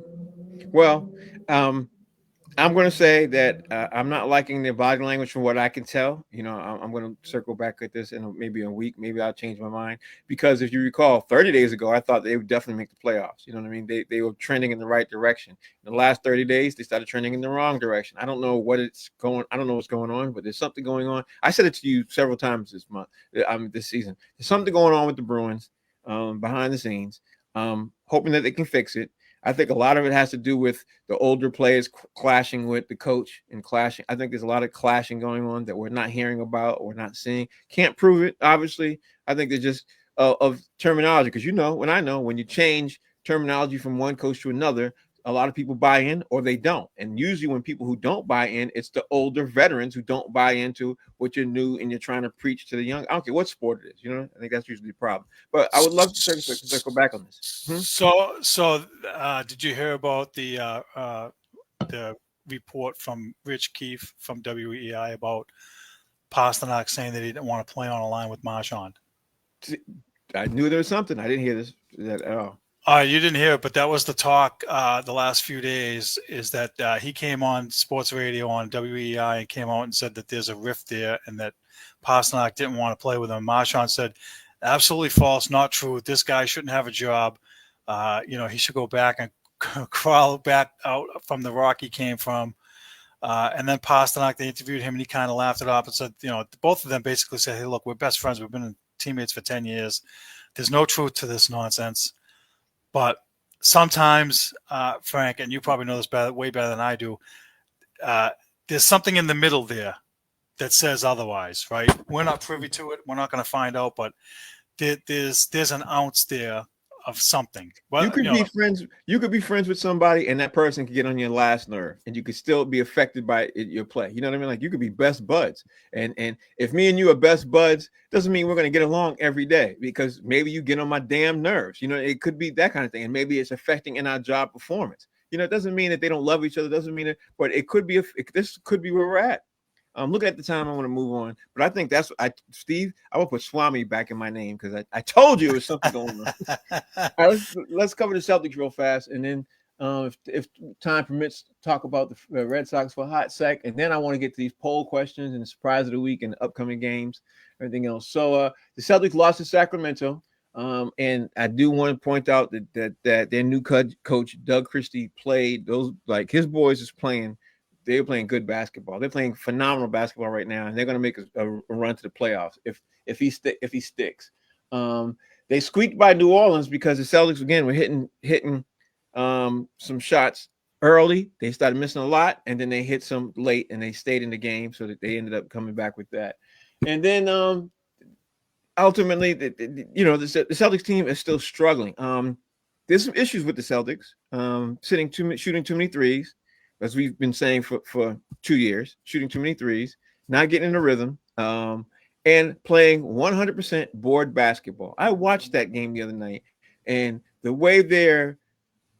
Well, I'm going to say that I'm not liking their body language from what I can tell. I'm going to circle back at this in maybe a week. Maybe I'll change my mind, because if you recall, 30 days ago, I thought they would definitely make the playoffs. You know what I mean? They were trending in the right direction. In the last 30 days, they started trending in the wrong direction. I don't know what's going on, but there's something going on. I said it to you several times this season. There's something going on with the Bruins behind the scenes. Hoping that they can fix it. I think a lot of it has to do with the older players clashing with the coach and clashing. I think there's a lot of clashing going on that we're not hearing about or not seeing. Can't prove it, obviously. I think they're just of terminology, because when you change terminology from one coach to another, a lot of people buy in or they don't. And usually when people who don't buy in, it's the older veterans who don't buy into what you're new and you're trying to preach to the young. I don't care what sport it is. I think that's usually the problem. But I would love to circle back on this. So did you hear about the report from Rich Keefe from WEI about Pasternak saying that he didn't want to play on a line with Marchand? I knew there was something. I didn't hear that at all. You didn't hear it, but that was the talk the last few days, is that he came on sports radio on WEI and came out and said that there's a rift there and that Pasternak didn't want to play with him. Marchand said, absolutely false, not true. This guy shouldn't have a job. He should go back and crawl back out from the rock he came from. And then Pasternak, they interviewed him and he kind of laughed it off and said, both of them basically said, hey, look, we're best friends. We've been teammates for 10 years. There's no truth to this nonsense. But sometimes, Frank, and you probably know this way better than I do, there's something in the middle there that says otherwise, right? We're not privy to it. We're not going to find out, but there's an ounce there of something. Well, you could be friends. You could be friends with somebody, and that person could get on your last nerve, and you could still be affected by your play. You know what I mean? Like, you could be best buds, and if me and you are best buds, doesn't mean we're going to get along every day, because maybe you get on my damn nerves. It could be that kind of thing, and maybe it's affecting in our job performance. It doesn't mean that they don't love each other. Doesn't mean it, but it could be. This could be where we're at. Looking at the time, I want to move on, but I think Steve, I will put Swami back in my name, because I told you it was something going on. All right, let's cover the Celtics real fast, and then if time permits, talk about the Red Sox for a hot sec, and then I want to get to these poll questions and the surprise of the week and the upcoming games, everything else. So the Celtics lost to Sacramento, and I do want to point out that their new coach Doug Christie played those, like, his boys is playing. They're playing good basketball. They're playing phenomenal basketball right now, and they're going to make a run to the playoffs if he sticks. They squeaked by New Orleans because the Celtics again were hitting some shots early. They started missing a lot, and then they hit some late, and they stayed in the game, so that they ended up coming back with that. And then ultimately, the Celtics team is still struggling. There's some issues with the Celtics, shooting too many threes, as we've been saying for 2 years, shooting too many threes, not getting in the rhythm, and playing 100% board basketball. I watched that game the other night, and the way they're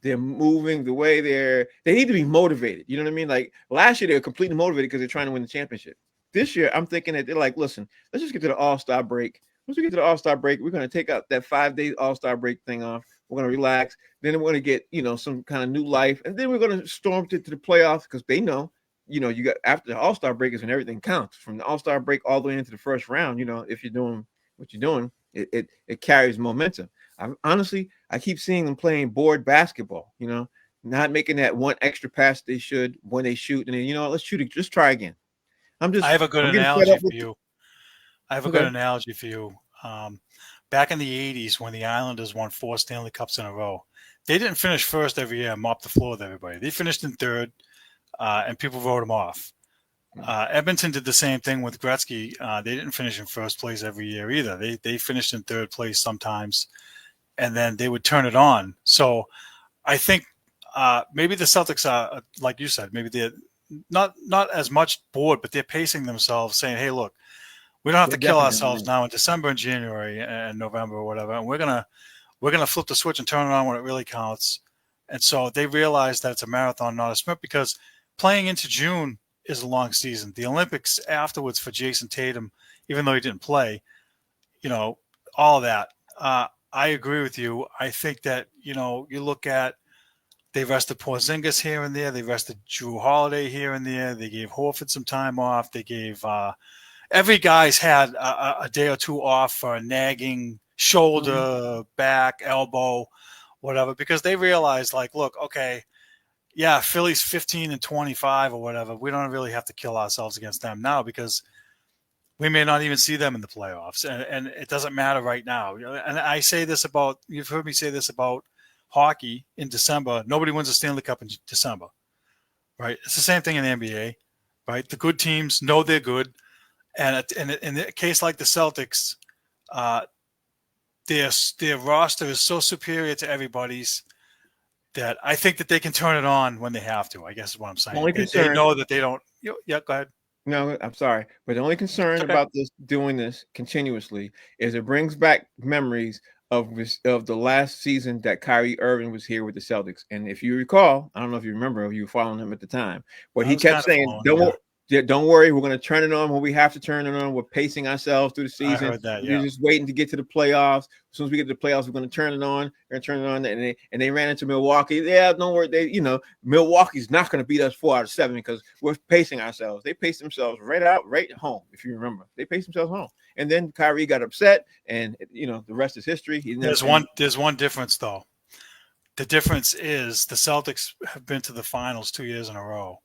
moving, the way they need to be motivated. You know what I mean? Like, last year, they were completely motivated because they're trying to win the championship. This year, I'm thinking that they're like, listen, let's just get to the All-Star break. Once we get to the All-Star break, we're going to take out that 5-day All-Star break thing off. We're going to relax. Then we're going to get, some kind of new life. And then we're going to storm to the playoffs, because they know, you got, after the All-Star break is when everything counts. From the All-Star break all the way into the first round, if you're doing what you're doing, it carries momentum. I keep seeing them playing board basketball, not making that one extra pass they should when they shoot. And then, let's shoot it. Just try again. I have a good analogy for you. Good analogy for you. Back in the 80s, when the Islanders won 4 Stanley Cups in a row, they didn't finish first every year and mop the floor with everybody. They finished in third, and people wrote them off. Edmonton did the same thing with Gretzky. They didn't finish in first place every year either. They finished in third place sometimes, and then they would turn it on. So I think maybe the Celtics are, like you said, maybe they're not as much bored, but they're pacing themselves, saying, "Hey, look, we don't have to kill ourselves now in December and January and November or whatever, and we're gonna flip the switch and turn it on when it really counts." And so they realize that it's a marathon, not a sprint, because playing into June is a long season. The Olympics afterwards for Jason Tatum, even though he didn't play, all of that. I agree with you. I think that, you look at, they rested Porzingis here and there. They rested Drew Holiday here and there. They gave Horford some time off. They gave every guy's had a day or two off for a nagging shoulder, back, elbow, whatever, because they realized, like, look, okay, yeah, Philly's 15-25 or whatever. We don't really have to kill ourselves against them now because we may not even see them in the playoffs, and it doesn't matter right now. And I say this about, you've heard me say this about hockey in December. Nobody wins a Stanley Cup in December, right? It's the same thing in the NBA, right? The good teams know they're good, and in a case like the Celtics, their roster is so superior to everybody's that I think that they can turn it on when they have to, I guess is what I'm saying. They know that they don't. Yeah, go ahead. No, I'm sorry. But the only concern about doing this continuously is it brings back memories of the last season that Kyrie Irving was here with the Celtics. And if you recall, I don't know if you remember, if you were following him at the time, but he kept saying, don't worry, we're going to turn it on when we have to turn it on. We're pacing ourselves through the season. I heard that, We're just waiting to get to the playoffs. As soon as we get to the playoffs, we're going to turn it on. We're going to turn it on. And they ran into Milwaukee. Yeah, don't worry. Milwaukee's not going to beat us 4 out of 7 because we're pacing ourselves. They paced themselves right home, if you remember. They paced themselves home. And then Kyrie got upset, and, the rest is history. There's one difference, though. The difference is the Celtics have been to the finals 2 years in a row.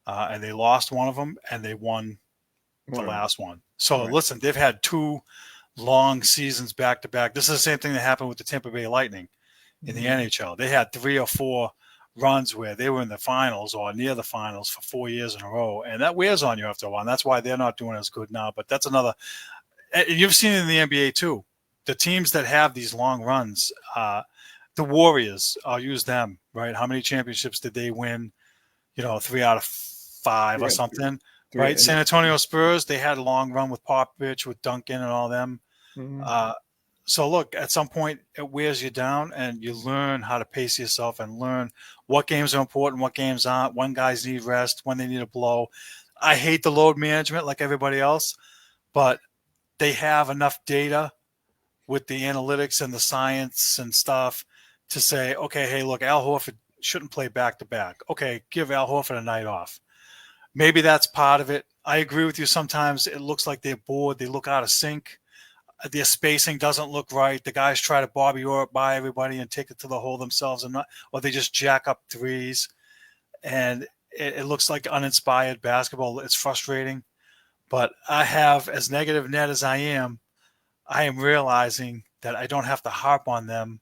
And they lost one of them, and they won the last one. So, listen, they've had 2 long seasons back-to-back. This is the same thing that happened with the Tampa Bay Lightning in the NHL. They had 3 or 4 runs where they were in the finals or near the finals for 4 years in a row, and that wears on you after a while. And that's why they're not doing as good now. But that's another – you've seen it in the NBA too. The teams that have these long runs, the Warriors, I'll use them, right? How many championships did they win? 3 out of 5 or something, right? San Antonio Spurs, they had a long run with Popovich, with Duncan and all them. So look, at some point it wears you down, and you learn how to pace yourself and learn what games are important, what games aren't, when guys need rest, when they need a blow. I hate the load management like everybody else, but they have enough data with the analytics and the science and stuff to say, okay, hey, look, Al Horford shouldn't play back-to-back. Okay, give Al Horford a night off. Maybe that's part of it. I agree with you. Sometimes it looks like they're bored. They look out of sync. Their spacing doesn't look right. The guys try to Bobby Orr by everybody and take it to the hole themselves, or they just jack up threes. And it looks like uninspired basketball. It's frustrating. But I have, as negative net as I am realizing that I don't have to harp on them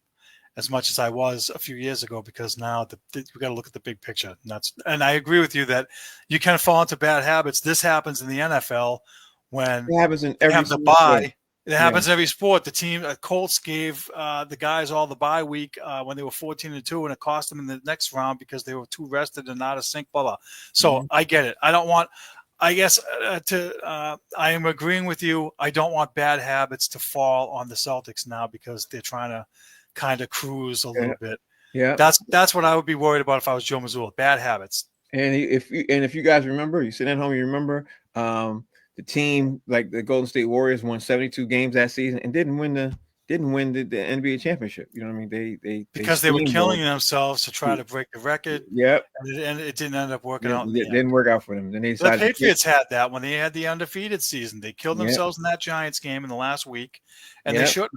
as much as I was a few years ago, because now we got to look at the big picture. And I agree with you that you can fall into bad habits. This happens in the NFL when it happens in every bye. It happens in every sport. The team, Colts gave the guys all the bye week when they were 14-2, and it cost them in the next round because they were too rested and out of sync. Blah blah. So I get it. I don't want. I guess I am agreeing with you. I don't want bad habits to fall on the Celtics now because they're trying to kind of cruise a little bit. Yeah, that's what I would be worried about if I was Joe Mazzulla. Bad habits. And if you guys remember, you sit at home, you remember the team, like the Golden State Warriors, won 72 games that season and didn't win the NBA championship. You know what I mean? Because they were killing themselves to try to break the record. Yep. And it didn't end up working out. It didn't work out for them. Then the Patriots had that when they had the undefeated season. They killed themselves in that Giants game in the last week, and they shouldn't.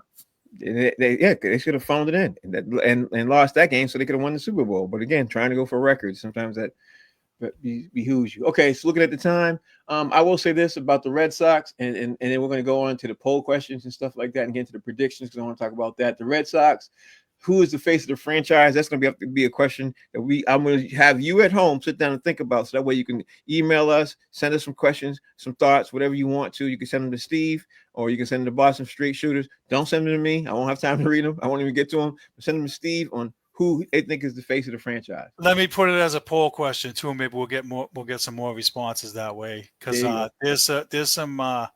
They should have phoned it in and lost that game so they could have won the Super Bowl. But again, trying to go for records, sometimes that behooves you. Okay, so looking at the time, I will say this about the Red Sox, and then we're going to go on to the poll questions and stuff like that and get into the predictions because I want to talk about that. The Red Sox, who is the face of the franchise? That's going to have to be a question that I'm going to have you at home sit down and think about. So that way you can email us, send us some questions, some thoughts, whatever you want to. You can send them to Steve, or you can send them to Boston Straight Shooters. Don't send them to me. I won't have time to read them. I won't even get to them. But send them to Steve on who they think is the face of the franchise. Let me put it as a poll question too. Maybe we'll get some more responses that way, because there's some.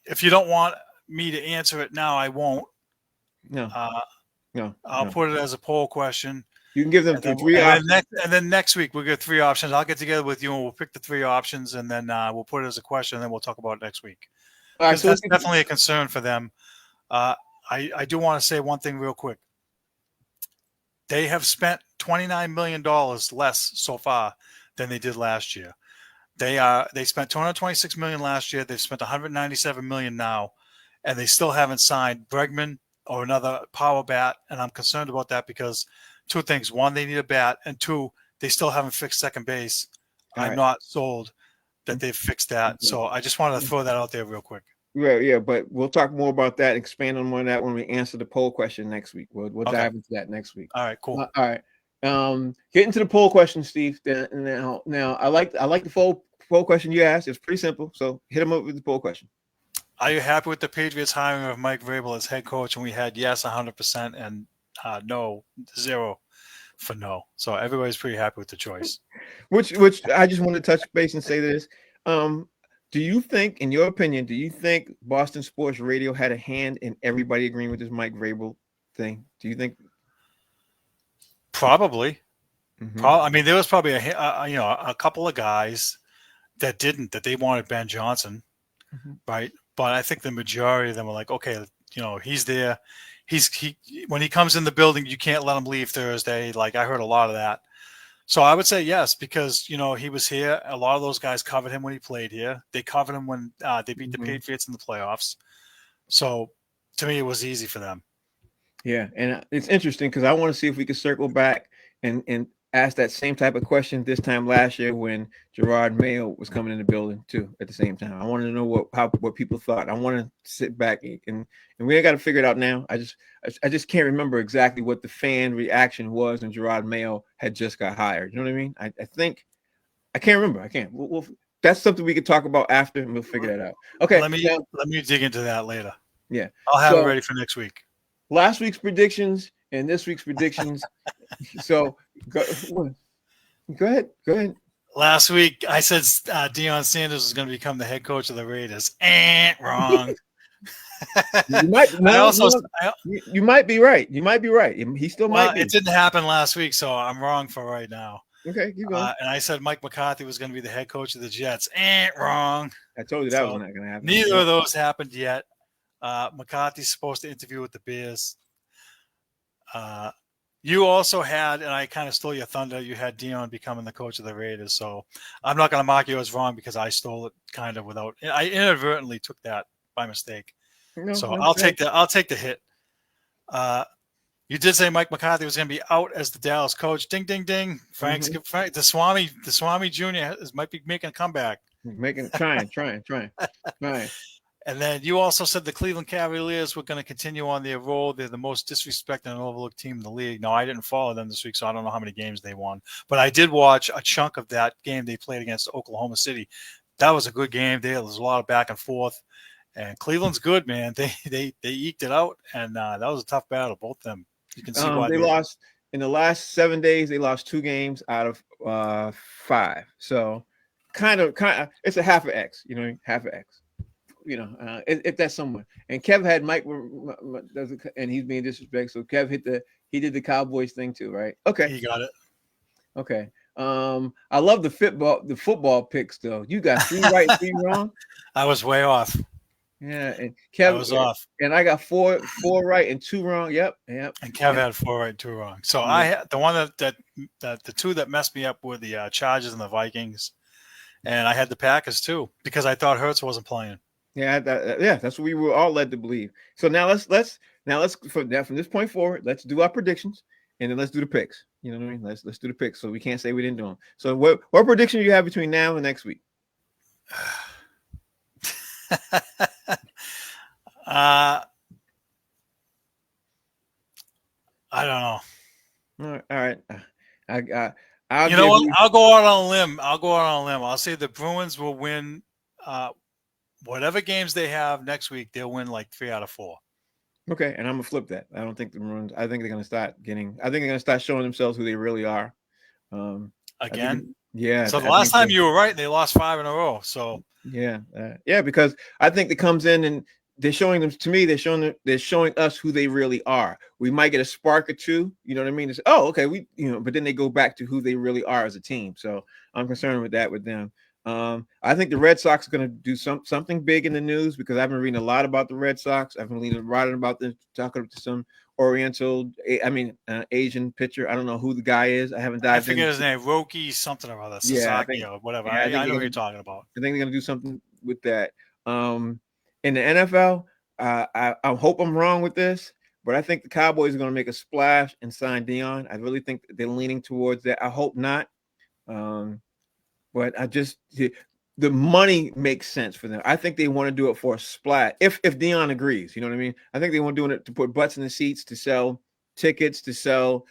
If you don't want me to answer it now, I won't. No. I'll put it as a poll question. You can give them three options. And then next week we'll get 3 options. I'll get together with you and we'll pick the 3 options, and then we'll put it as a question, and then we'll talk about it next week. All right, so that's definitely a concern for them. I do want to say one thing real quick. They have spent $29 million less so far than they did last year. They spent $226 million last year. They've spent $197 million now, and they still haven't signed Bregman or another power bat. And I'm concerned about that because 2 things: 1, they need a bat, and 2, they still haven't fixed second base. I'm not sold that they've fixed that. So I just wanted to throw that out there real quick. Yeah, but we'll talk more about that, expand on more of that when we answer the poll question next week. We'll dive into that next week. All right, cool. All right. Get into the poll question, Steve. Now I like the poll question you asked. It's pretty simple. So hit them up with the poll question. Are you happy with the Patriots hiring of Mike Vrabel as head coach? And we had yes 100% and no 0 for no. So everybody's pretty happy with the choice. Which I just want to touch base and say this. Do you think, in your opinion, Boston Sports Radio had a hand in everybody agreeing with this Mike Vrabel thing? Do you think? Probably. Mm-hmm. I mean, there was probably a couple of guys that they wanted Ben Johnson, right? But I think the majority of them were like, okay, he's there. When he comes in the building, you can't let him leave Thursday. Like, I heard a lot of that. So I would say yes, because, he was here. A lot of those guys covered him when he played here. They covered him when they beat the Patriots in the playoffs. So to me, it was easy for them. Yeah, and it's interesting because I want to see if we can circle back and ask that same type of question this time last year when Gerard Mayo was coming in the building too at the same time. I wanted to know what people thought. I want to sit back and we ain't got to figure it out now. I just can't remember exactly what the fan reaction was when Gerard Mayo had just got hired. You know what I mean? I think I can't remember. I can't. We'll that's something we could talk about after, and we'll figure that out. Okay. Let me dig into that later. Yeah, I'll have it ready for next week. Last week's predictions and this week's predictions. So go ahead. Last week I said Deion Sanders was going to become the head coach of the Raiders. Wrong. You might be right. He still might be. It didn't happen last week, so I'm wrong for right now. Okay, keep going. And I said Mike McCarthy was going to be the head coach of the Jets. Wrong. I told you that was not going to happen. Neither of those happened yet. McCarthy's supposed to interview with the Bears. You also had, and I kind of stole your thunder, you had Deion becoming the coach of the Raiders. So I'm not going to mark you as wrong because I stole it kind of I inadvertently took that by mistake. I'll take the hit. You did say Mike McCarthy was going to be out as the Dallas coach. Ding, ding, ding. Frank, the Swami Jr. might be making a comeback. Trying. And then you also said the Cleveland Cavaliers were going to continue on their role. They're the most disrespected and overlooked team in the league. No, I didn't follow them this week, so I don't know how many games they won. But I did watch a chunk of that game they played against Oklahoma City. That was a good game. There was a lot of back and forth. And Cleveland's good, man. They eked it out, and that was a tough battle, both of them. You can see why they lost in the last 7 days. They lost 2 games out of 5. So kind of, it's a half of X. Half of X. If that's someone. And Kev had Mike, and he's being disrespectful. So Kev did the Cowboys thing too, right? Okay, he got it. Okay. I love the football picks though. You got 3 right, 3 wrong. I was way off. Yeah, and Kev was off, and I got 4 right and 2 wrong. Yep. And Kev had 4 right, 2 wrong. So I had the one that the 2 that messed me up were the Chargers and the Vikings, and I had the Packers too because I thought Hurts wasn't playing. Yeah, that's what we were all led to believe. So now let's from this point forward, let's do our predictions and then let's do the picks. You know what I mean? Let's do the picks. So we can't say we didn't do them. So what prediction do you have between now and next week? I'll You know give what? you. I'll go out on a limb. I'll say the Bruins will win whatever games they have next week. They'll win like 3 out of 4. Okay, and I'm gonna flip that. I don't think the Maroons. I think they're gonna start getting. I think they're gonna start showing themselves who they really are. I think, Again. yeah, So the I last think, time you were right, they lost 5 in a row. So yeah, yeah, because I think it comes in and they're showing them to me. They're showing us who they really are. We might get a spark or two. You know what I mean? It's, oh, okay, but then they go back to who they really are as a team. So I'm concerned with that with them. I think the Red Sox are going to do something big in the news because I've been reading a lot about the Red Sox. I've been writing about them, talking to some Asian pitcher. I don't know who the guy is. I haven't I dived forget in. his name, Roki something or other, Yeah, I Sasaki think. or whatever. Yeah, I know who you're talking about. I think they're gonna do something with that. In the NFL, I hope I'm wrong with this, but I think the Cowboys are gonna make a splash and sign Dion. I really think they're leaning towards that. I hope not. Um, but the money makes sense for them. I think they want to do it for a splat. If Dion agrees, you know what I mean. I think they want doing it to put butts in the seats, to sell tickets, to sell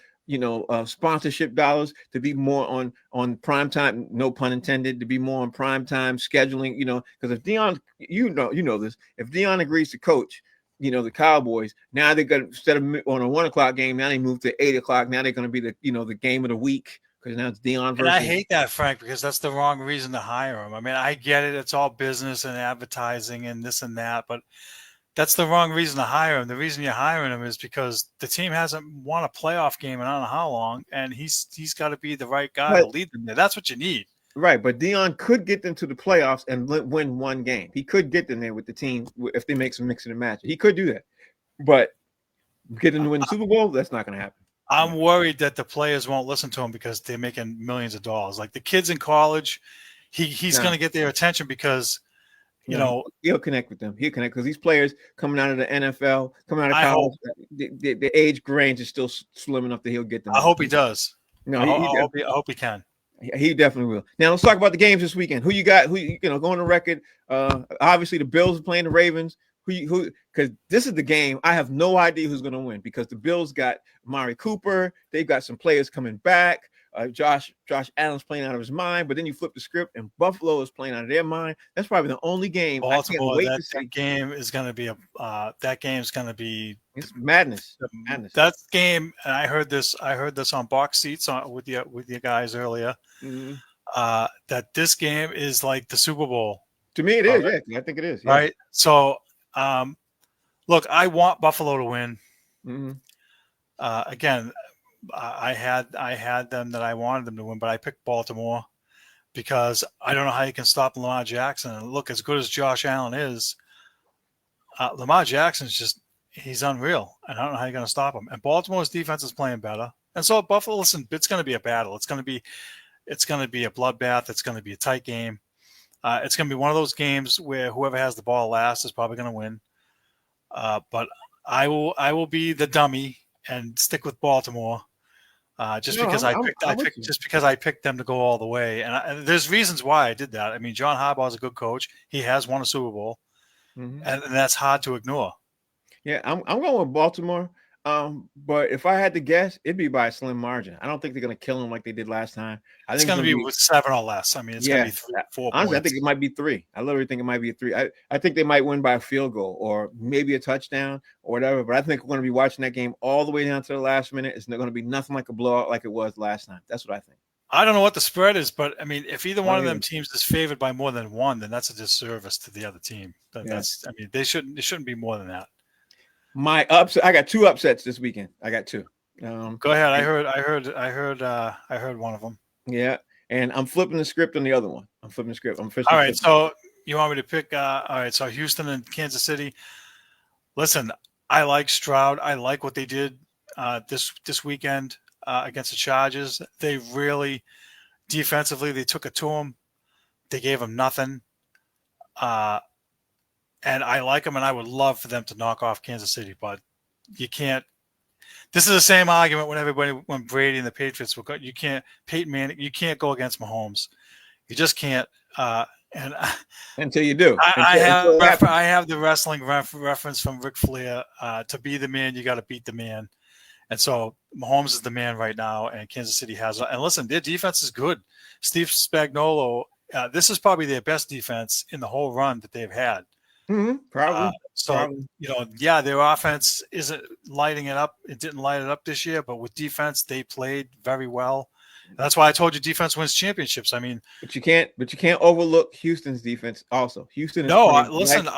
sponsorship dollars, to be more on prime time. No pun intended. To be more on prime time scheduling. Because if Dion, you know this. If Dion agrees to coach, the Cowboys, now they're gonna, instead of on a 1 o'clock game, now they move to 8 o'clock. Now they're going to be the game of the week because now it's Dion And I versus. hate that, Frank, because that's the wrong reason to hire him. I mean, I get it. It's all business and advertising and this and that, but that's the wrong reason to hire him. The reason you're hiring him is because the team hasn't won a playoff game in I don't know how long, and he's got to be the right guy to But lead them there. That's what you need. right, but Dion could get them to the playoffs and win one game. He could get them there with the team if they make some mixing and matching. He could do that, but get them to win the Super Bowl, that's not going to happen. I'm worried that the players won't listen to him because they're making millions of dollars. Like the kids in college, he's going to get their attention because he'll connect with them. He'll connect because these players coming out of the NFL, coming out of I college, hope the age range is still slim enough that he'll get them. I hope he does. No, I hope he can. He definitely will. Now let's talk about the games this weekend. Who you got? Who go on the record? Obviously the Bills are playing the Ravens. Who? Because this is the game. I have no idea who's going to win because the Bills got Amari Cooper. They've got some players coming back. Josh Allen's playing out of his mind. But then you flip the script and Buffalo is playing out of their mind. That's probably the only game Baltimore. I can't wait to see. That game is going to be It's madness. That game, and I heard this on box seats with you guys earlier. Mm-hmm. That this game is like the Super Bowl. To me, it is. Right? Yeah, I think it is. Yeah. Right. So, look, I want Buffalo to win. Mm-hmm. Again, I had them that I wanted them to win, but I picked Baltimore because I don't know how you can stop Lamar Jackson. And look, as good as Josh Allen is, Lamar Jackson's he's unreal, and I don't know how you're going to stop him. And Baltimore's defense is playing better, and so Buffalo. Listen, it's going to be a battle. It's going to be a bloodbath. It's going to be a tight game. It's going to be one of those games where whoever has the ball last is probably going to win. But I will be the dummy and stick with Baltimore because I picked them to go all the way. And there's reasons why I did that. I mean, John Harbaugh is a good coach. He has won a Super Bowl, and that's hard to ignore. Yeah, I'm going with Baltimore. But if I had to guess, it'd be by a slim margin. I don't think they're going to kill him like they did last time. I think it's going to be with 7 or less. I mean, it's going to be 4 honestly, points. I think it might be 3. I literally think it might be a 3. I think they might win by a field goal or maybe a touchdown or whatever. But I think we're going to be watching that game all the way down to the last minute. It's not going to be nothing like a blowout like it was last time. That's what I think. I don't know what the spread is, but I mean, if either one of them teams is favored by more than 1, then that's a disservice to the other team. They shouldn't be more than that. My upset. I got 2 upsets this weekend. I got 2. Go ahead. I heard one of them. Yeah, and I'm flipping the script on the other one. I'm flipping the script. All right. So you want me to pick? All right. So Houston and Kansas City. Listen, I like Stroud. I like what they did this weekend against the Chargers. They really defensively they took it to him. They gave him nothing. And I like them, and I would love for them to knock off Kansas City, but you can't. This is the same argument when Brady and the Patriots were. You can't Peyton Manning. You can't go against Mahomes. You just can't. And until you do, I have the wrestling reference from Ric Flair. To be the man, you got to beat the man. And so Mahomes is the man right now, and Kansas City has. And listen, their defense is good. Steve Spagnuolo, this is probably their best defense in the whole run that they've had. Probably. Their offense isn't lighting it up. It didn't light it up this year, but with defense, they played very well. And that's why I told you defense wins championships. I mean, but you can't overlook Houston's defense. Also, Houston is listen.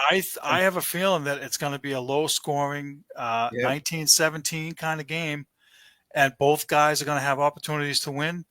I have a feeling that it's going to be a low scoring 19-17 kind of game, and both guys are going to have opportunities to win.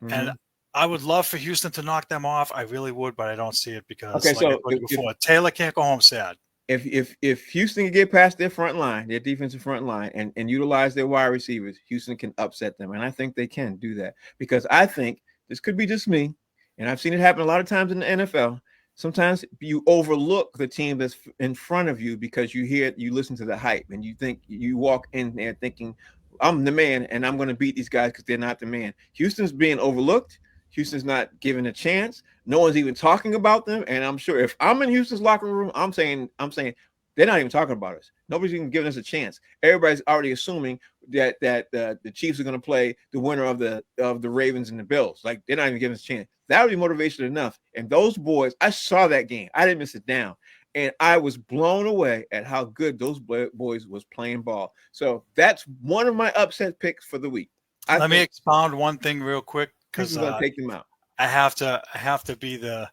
Mm-hmm. And I would love for Houston to knock them off. I really would, but I don't see it because, I told you before, Taylor can't go home sad. If Houston can get past their front line, their defensive front line, and utilize their wide receivers, Houston can upset them. And I think they can do that because I think this could be just me, and I've seen it happen a lot of times in the NFL. Sometimes you overlook the team that's in front of you because you listen to the hype, and you think you walk in there thinking, I'm the man, and I'm going to beat these guys because they're not the man. Houston's being overlooked. Houston's not given a chance. No one's even talking about them. And I'm sure if I'm in Houston's locker room, I'm saying they're not even talking about us. Nobody's even giving us a chance. Everybody's already assuming that the Chiefs are going to play the winner of the Ravens and the Bills. Like, they're not even giving us a chance. That would be motivation enough. And those boys, I saw that game. I didn't miss it down. And I was blown away at how good those boys was playing ball. So that's one of my upset picks for the week. Let me expound one thing real quick. Because take them out. I have to be the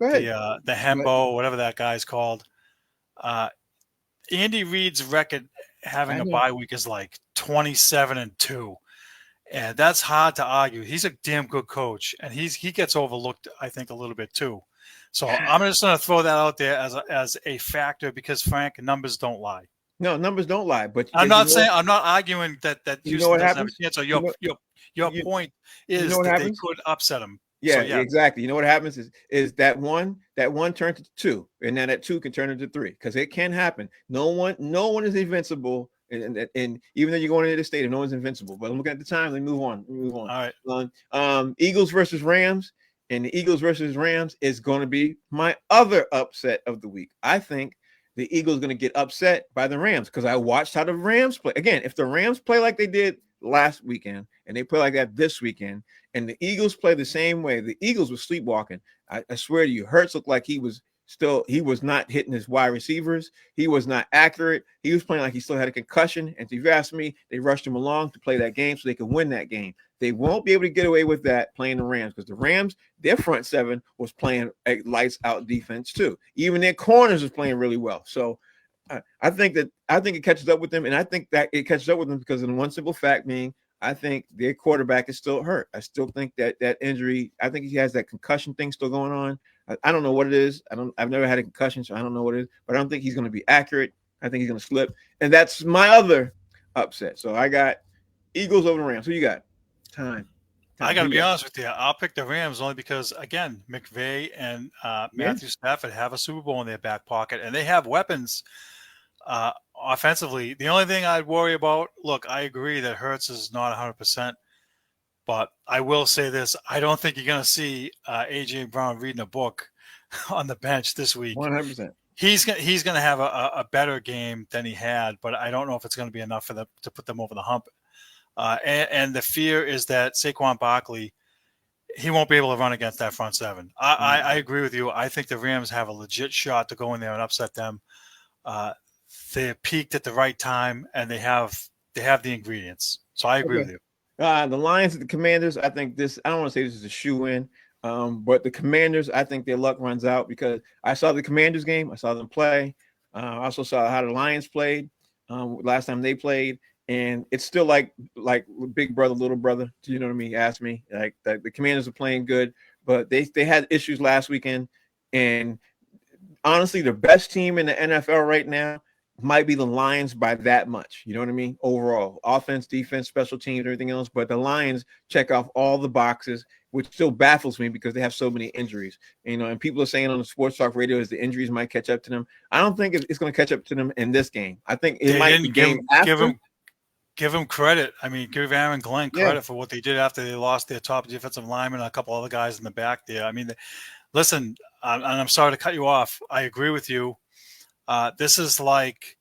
Hembo, whatever that guy's called. Andy Reid's record having a bye week is like 27-2, and that's hard to argue. He's a damn good coach, and he gets overlooked, I think, a little bit too. So I'm just going to throw that out there as a factor because, Frank, numbers don't lie. No, numbers don't lie. But I'm not arguing that Houston doesn't have a chance. So your point is that they could upset them. Yeah, exactly. You know what happens is that one turns into two, and then that two can turn into three because it can happen. No one is invincible, and even though you're going into the stadium, no one's invincible. But I'm looking at the time. Let me move on. All right. Eagles versus Rams, and the Eagles versus Rams is going to be my other upset of the week. I think the Eagles are going to get upset by the Rams because I watched how the Rams play. Again, if the Rams play like they did last weekend and they play like that this weekend and the Eagles play the same way, the Eagles were sleepwalking. I swear to you, Hurts looked like he was not hitting his wide receivers. He was not accurate. He was playing like he still had a concussion. And if you ask me, they rushed him along to play that game so they could win that game. They won't be able to get away with that playing the Rams because the Rams, their front seven was playing a lights out defense too. Even their corners was playing really well. So I think it catches up with them, and I think that it catches up with them because of one simple fact being I think their quarterback is still hurt. I still think that injury. I think he has that concussion thing still going on. I don't know what it is. I've never had a concussion, so I don't know what it is. But I don't think he's going to be accurate. I think he's going to slip, and that's my other upset. So I got Eagles over the Rams. Who you got? Time. I got to be honest with you. I'll pick the Rams only because, again, McVay and Matthew Stafford have a Super Bowl in their back pocket, and they have weapons offensively. The only thing I'd worry about, look, I agree that Hurts is not 100%, but I will say this. I don't think you're going to see A.J. Brown reading a book on the bench this week. 100%. He's going to have a better game than he had, but I don't know if it's going to be enough for them to put them over the hump. And the fear is that Saquon Barkley, he won't be able to run against that front seven. I agree with you. I think the Rams have a legit shot to go in there and upset them. They peaked at the right time, and they have the ingredients. So I agree with you. The Lions and the Commanders, I think this – I don't want to say this is a shoe-in, but the Commanders, I think their luck runs out because I saw the Commanders game. I saw them play. I also saw how the Lions played last time they played. And it's still like big brother, little brother. You know what I mean? Ask me. Like the Commanders are playing good, but they had issues last weekend. And honestly, the best team in the NFL right now might be the Lions by that much. You know what I mean? Overall, offense, defense, special teams, everything else. But the Lions check off all the boxes, which still baffles me because they have so many injuries. And people are saying on the sports talk radio is the injuries might catch up to them. I don't think it's going to catch up to them in this game. I think it might be game after. Give him credit. I mean, give Aaron Glenn credit for what they did after they lost their top defensive lineman and a couple other guys in the back there. I mean, listen, and I'm sorry to cut you off. I agree with you. This is like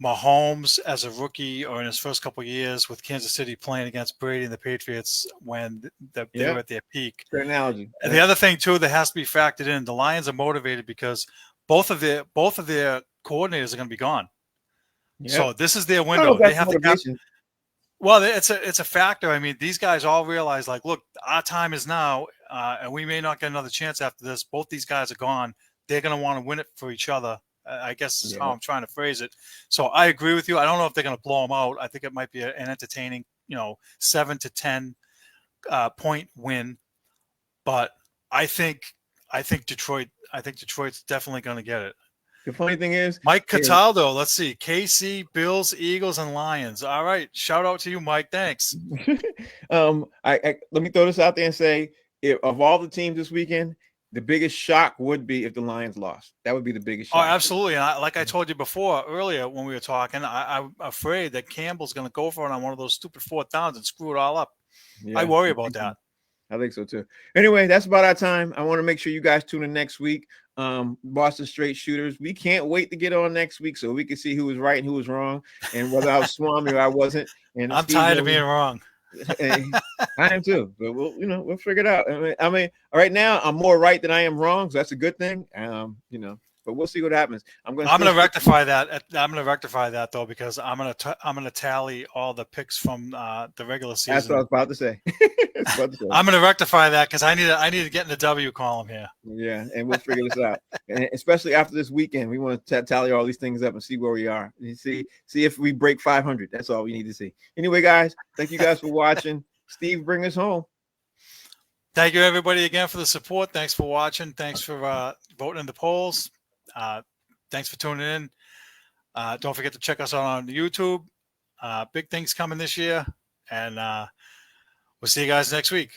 Mahomes as a rookie or in his first couple of years with Kansas City playing against Brady and the Patriots when they were at their peak. Good analogy. And the other thing too that has to be factored in, the Lions are motivated because both of their coordinators are going to be gone. Yep. So this is their window. They have motivation. Well, it's a factor. I mean, these guys all realize, like, look, our time is now, and we may not get another chance after this. Both these guys are gone. They're going to want to win it for each other. I guess is how I'm trying to phrase it. So I agree with you. I don't know if they're going to blow them out. I think it might be an entertaining, 7 to 10 point win. But I think Detroit's definitely going to get it. The funny thing is, Mike Cataldo, let's see, KC, Bills, Eagles, and Lions. All right, shout out to you, Mike. Thanks. Let me throw this out there and say, of all the teams this weekend, the biggest shock would be if the Lions lost. That would be the biggest shock. Oh, absolutely. And like I told you earlier when we were talking, I'm afraid that Campbell's going to go for it on one of those stupid 4th downs and screw it all up. Yeah, I worry about that. I think so too. Anyway, that's about our time. I want to make sure you guys tune in next week. Boston Straight Shooters. We can't wait to get on next week so we can see who was right and who was wrong, and whether I was Swami or I wasn't. And I'm tired of being wrong. I am too, but we'll figure it out. I mean, right now I'm more right than I am wrong, so that's a good thing. But we'll see what happens. I'm going to rectify that. I'm going to rectify that though, because I'm going to tally all the picks from the regular season. That's what I was about to say. I'm going to rectify that because I need to get in the W column here. Yeah, and we'll figure this out. And especially after this weekend, we want to tally all these things up and see where we are. And see if we break 500. That's all we need to see. Anyway, guys, thank you guys for watching. Steve, bring us home. Thank you, everybody, again for the support. Thanks for watching. Thanks for voting in the polls. Thanks for tuning in. Don't forget to check us out on YouTube. Big things coming this year. And we'll see you guys next week.